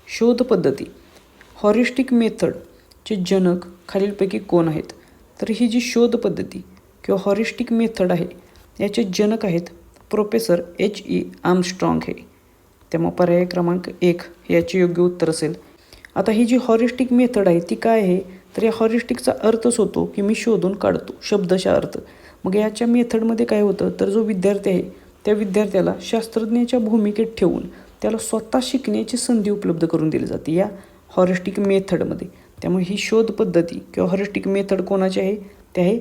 [SPEAKER 1] शोध पद्धती हॉरिस्टिक मेथडचे जनक खालीलपैकी कोण आहेत? तर ही जी शोध पद्धती किंवा हॉरिस्टिक मेथड आहे याचे जनक आहेत प्रोफेसर H.E. आर्मस्ट्रॉंग हे. त्यामुळे पर्याय क्रमांक 1 हे याचे योग्य उत्तर असेल. आता ही जी हॉरिस्टिक मेथड आहे ती काय आहे? तर या हॉरिस्टिकचा अर्थच होतो की मी शोधून काढतो, शब्दशः अर्थ. मग याच्या मेथडमध्ये काय होतं, तर जो विद्यार्थी आहे त्या विद्यार्थ्याला शास्त्रज्ञाच्या भूमिकेत ठेवून त्याला स्वतः शिकण्याची संधी उपलब्ध करून दिली जाते या हॉरिस्टिक मेथडमध्ये. त्यामुळे ही शोध पद्धती किंवा हॉरिस्टिक मेथड कोणाची आहे? ते आहे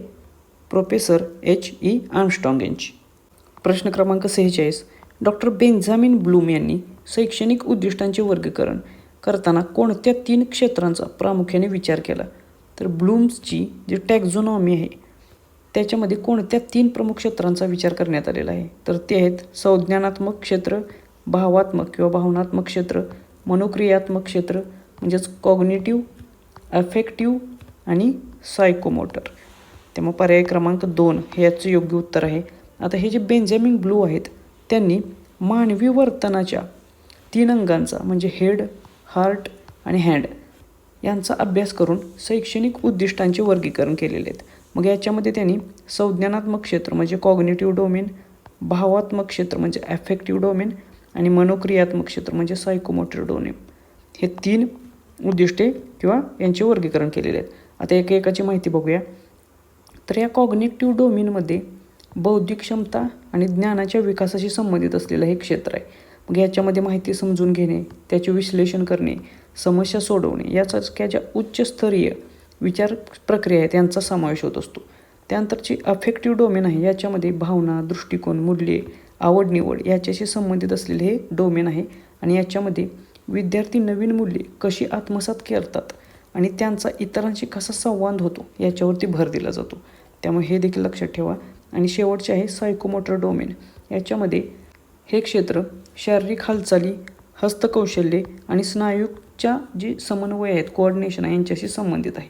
[SPEAKER 1] प्रोफेसर H.E. आर्मस्ट्रॉंग यांची. प्रश्न क्रमांक 46. डॉक्टर बेंजामिन ब्लूम यांनी शैक्षणिक उद्दिष्टांचे वर्गीकरण करताना कोणत्या 3 क्षेत्रांचा प्रामुख्याने विचार केला? तर ब्लूम्सची जी टॅक्झॉनॉमी आहे त्याच्यामध्ये कोणत्या 3 प्रमुख क्षेत्रांचा विचार करण्यात आलेला आहे? तर ते आहेत संज्ञानात्मक क्षेत्र, भावात्मक किंवा भावनात्मक क्षेत्र, मनोक्रियात्मक क्षेत्र म्हणजेच कॉग्निटिव्ह, अफेक्टिव्ह आणि सायकोमोटर. त्यामुळे पर्याय क्रमांक 2 हे याचं योग्य उत्तर आहे. आता हे जे बेंजामिन ब्लू आहेत त्यांनी मानवी वर्तनाच्या 3 अंगांचा म्हणजे हेड, हार्ट आणि हँड यांचा अभ्यास करून शैक्षणिक उद्दिष्टांचे वर्गीकरण केलेले आहेत. मग याच्यामध्ये त्यांनी संज्ञानात्मक क्षेत्र म्हणजे कॉग्निटिव्ह डोमेन, भावात्मक क्षेत्र म्हणजे ॲफेक्टिव्ह डोमेन आणि मनोक्रियात्मक क्षेत्र म्हणजे सायकोमोटर डोमेन हे 3 उद्दिष्टे किंवा यांचे वर्गीकरण केलेले आहेत. आता एकाची माहिती बघूया. तर या कॉग्निटिव्ह डोमेनमध्ये बौद्धिक क्षमता आणि ज्ञानाच्या विकासाशी संबंधित असलेलं हे क्षेत्र आहे. मग याच्यामध्ये माहिती समजून घेणे, त्याचे विश्लेषण करणे, समस्या सोडवणे यासारख्या ज्या उच्चस्तरीय विचार प्रक्रिया आहेत यांचा समावेश होत असतो. त्यानंतरची अफेक्टिव्ह डोमेन आहे याच्यामध्ये भावना, दृष्टिकोन, मूल्ये, आवड निवड याच्याशी संबंधित असलेले हे डोमेन आहे. आणि याच्यामध्ये विद्यार्थी नवीन मूल्ये कशी आत्मसात करतात आणि त्यांचा इतरांशी कसा संवाद होतो याच्यावरती भर दिला जातो. त्यामुळे हे देखील लक्षात ठेवा. आणि शेवटचे आहे सायकोमोटर डोमेन. याच्यामध्ये हे क्षेत्र शारीरिक हालचाली, हस्तकौशल्ये आणि स्नायूच्या जी समन्वय आहेत, कोऑर्डिनेशन आहे यांच्याशी संबंधित आहे.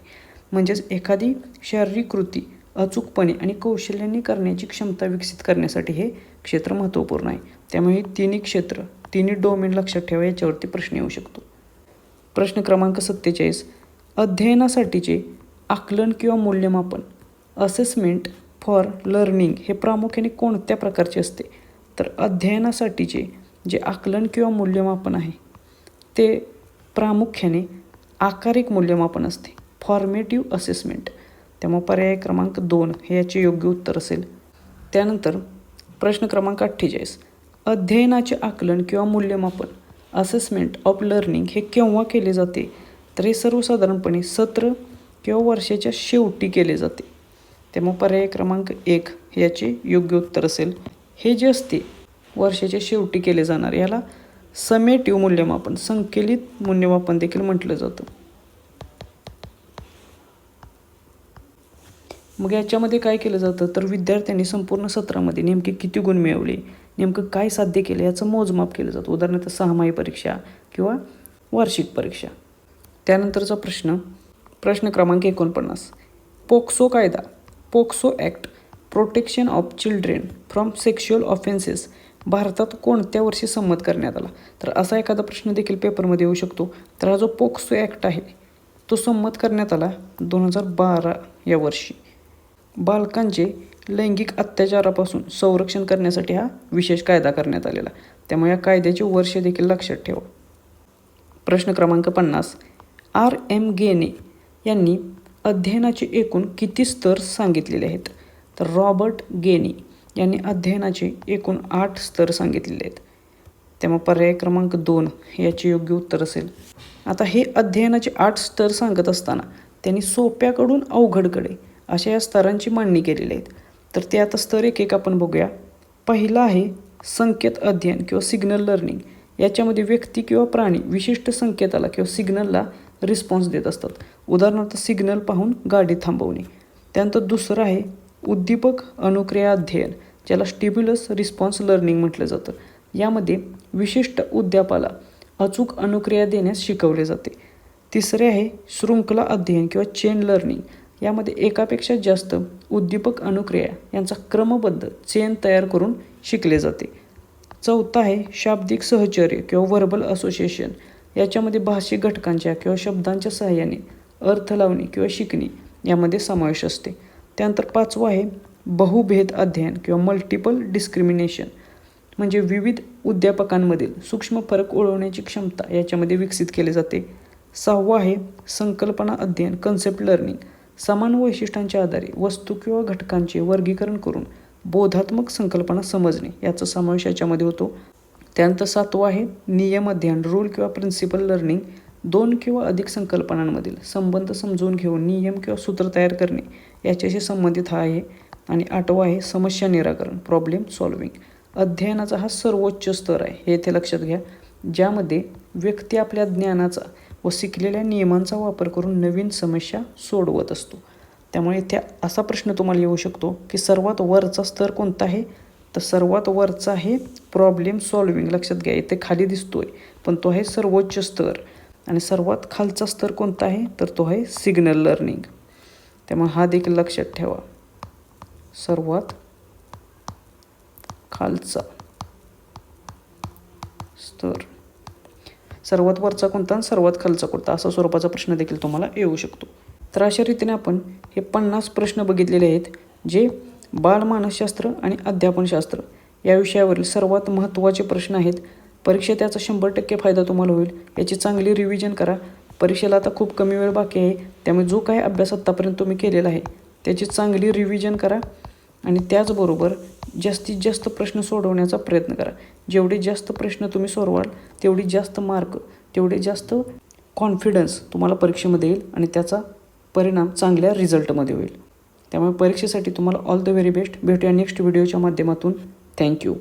[SPEAKER 1] म्हणजेच एखादी शारीरिक कृती अचूकपणे आणि कौशल्यांनी करण्याची क्षमता विकसित करण्यासाठी हे क्षेत्र महत्त्वपूर्ण आहे. त्यामुळे ही 3 क्षेत्र तिन्ही डोमेन लक्षात ठेवा, याच्यावरती प्रश्न येऊ शकतो. प्रश्न क्रमांक 47, अध्ययनासाठीचे आकलन किंवा मूल्यमापन असेसमेंट फॉर लर्निंग हे प्रामुख्याने कोणत्या प्रकारचे असते? तर अध्ययनासाठीचे जे आकलन किंवा मूल्यमापन आहे ते प्रामुख्याने आकारिक मूल्यमापन असते, फॉर्मेटिव्ह असेसमेंट. त्यामुळे पर्याय क्रमांक 2 हे याचे योग्य उत्तर असेल. त्यानंतर प्रश्न क्रमांक 48, अध्ययनाचे आकलन किंवा मूल्यमापन असेसमेंट ऑफ लर्निंग हे केव्हा केले जाते? तर हे सर्वसाधारणपणे सत्र किंवा वर्षाच्या शेवटी केले जाते. त्यामुळे पर्याय क्रमांक 1 हे याचे योग्य उत्तर असेल. हे जे असते वर्षाच्या शेवटी केले जाणार याला समेटिव्ह मूल्यमापन, संकलित मूल्यमापन देखील म्हटलं जातं. मग याच्यामध्ये काय केलं जातं तर विद्यार्थ्यांनी संपूर्ण सत्रामध्ये नेमके किती गुण मिळवले, नेमकं काय साध्य केलं याचं मोजमाप केलं जातं. उदाहरणार्थ 6माही परीक्षा किंवा वार्षिक परीक्षा. त्यानंतरचा प्रश्न क्रमांक 49, पोक्सो कायदा, POCSO act, protection of children from sexual offences भारतात कोणत्या वर्षी संमत करण्यात आला? तर असा एखादा प्रश्न देखील पेपरमध्ये येऊ शकतो. तर हा जो पोक्सो ॲक्ट आहे तो संमत करण्यात आला 2012 या वर्षी. बालकांचे लैंगिक अत्याचारापासून संरक्षण करण्यासाठी हा विशेष कायदा करण्यात आलेला. त्यामुळे या कायद्याचे वर्ष देखील लक्षात ठेवा. प्रश्न क्रमांक 50, R.M. गेने यांनी अध्ययनाचे एकूण किती स्तर सांगितलेले आहेत? तर रॉबर्ट गेने यांनी अध्ययनाचे एकूण 8 स्तर सांगितलेले आहेत. त्यामुळे पर्याय क्रमांक 2 हे याचे योग्य उत्तर असेल. आता हे अध्ययनाचे 8 स्तर सांगत असताना त्यांनी सोप्याकडून अवघडकडे अशा या स्तरांची मांडणी केलेली आहेत. तर ते आता स्तर एक आपण बघूया. पहिला आहे संकेत अध्ययन किंवा सिग्नल लर्निंग. याच्यामध्ये व्यक्ती किंवा प्राणी विशिष्ट संकेताला किंवा सिग्नलला रिस्पॉन्स देत असतात. उदाहरणार्थ सिग्नल पाहून गाडी थांबवणे. त्यानंतर दुसरं आहे उद्दीपक अनुक्रिया अध्ययन, ज्याला स्टिम्युलस रिस्पॉन्स लर्निंग म्हटलं जातं. यामध्ये विशिष्ट उद्यापाला अचूक अनुक्रिया देण्यास शिकवले जाते. तिसरे आहे शृंखला अध्ययन किंवा चेन लर्निंग. यामध्ये एकापेक्षा जास्त उद्दीपक अनुक्रिया यांचा क्रमबद्ध चेन तयार करून शिकले जाते. चौथा आहे शाब्दिक सहचर्य किंवा व्हर्बल असोसिएशन. याच्यामध्ये भाषिक घटकांच्या किंवा शब्दांच्या सहाय्याने अर्थ लावणे किंवा शिकणे यामध्ये समावेश असते. त्यानंतर 5वं आहे बहुभेद अध्ययन किंवा मल्टिपल डिस्क्रिमिनेशन, म्हणजे विविध उद्यापकांमधील सूक्ष्म फरक ओळखण्याची क्षमता याच्यामध्ये विकसित केली जाते. 6वं आहे संकल्पना अध्ययन कन्सेप्ट लर्निंग. समान वैशिष्ट्यांच्या आधारे वस्तू किंवा घटकांचे वर्गीकरण करून बोधात्मक संकल्पना समजणे याचा समावेश याच्यामध्ये होतो. त्यानंतर 7वं आहे नियम अध्ययन रूल किंवा प्रिन्सिपल लर्निंग. 2 किंवा अधिक संकल्पनांमधील संबंध समजून घेऊन नियम किंवा सूत्र तयार करणे याच्याशी संबंधित हा आहे. आणि 8वं आहे समस्या निराकरण प्रॉब्लेम सॉल्विंग. अध्ययनाचा हा सर्वोच्च स्तर आहे हे इथे लक्षात घ्या, ज्यामध्ये व्यक्ती आपल्या ज्ञानाचा व शिकलेल्या नियमांचा वापर करून नवीन समस्या सोडवत असतो. त्यामुळे इथे असा प्रश्न तुम्हाला येऊ शकतो की सर्वात वरचा स्तर कोणता आहे? तर सर्वात वरचा आहे प्रॉब्लेम सॉल्विंग. लक्षात घ्या, इथे खाली दिसतोय पण तो आहे सर्वोच्च स्तर. आणि सर्वात खालचा स्तर कोणता आहे? तर तो आहे सिग्नल लर्निंग. त्यामुळे हा देखील लक्षात ठेवा, सर्वात खालचा स्तर. सर्वात वरचा कोणता आणि सर्वात खालचा कोणता असा स्वरूपाचा प्रश्न देखील तुम्हाला येऊ शकतो. तर अशा रीतीने आपण हे 50 प्रश्न बघितलेले आहेत, जे बालमानसशास्त्र आणि अध्यापनशास्त्र या विषयावरील सर्वात महत्त्वाचे प्रश्न आहेत. परीक्षेत याचा 100% फायदा तुम्हाला होईल. याची चांगली रिव्हिजन करा. परीक्षेला आता खूप कमी वेळ बाकी आहे, त्यामुळे जो काही अभ्यास आत्तापर्यंत तुम्ही केलेला आहे त्याची चांगली रिव्हिजन करा. आणि त्याचबरोबर जास्तीत जास्त प्रश्न सोडवण्याचा प्रयत्न करा. जेवढे जास्त प्रश्न तुम्ही सोडवाल तेवढी जास्त मार्क, तेवढे जास्त कॉन्फिडन्स तुम्हाला परीक्षेमध्ये येईल आणि त्याचा परिणाम चांगल्या रिझल्टमध्ये होईल. त्यामुळे परीक्षेसाठी तुम्हाला ऑल द व्हेरी बेस्ट. भेटूया नेक्स्ट व्हिडिओच्या माध्यमातून. थँक्यू.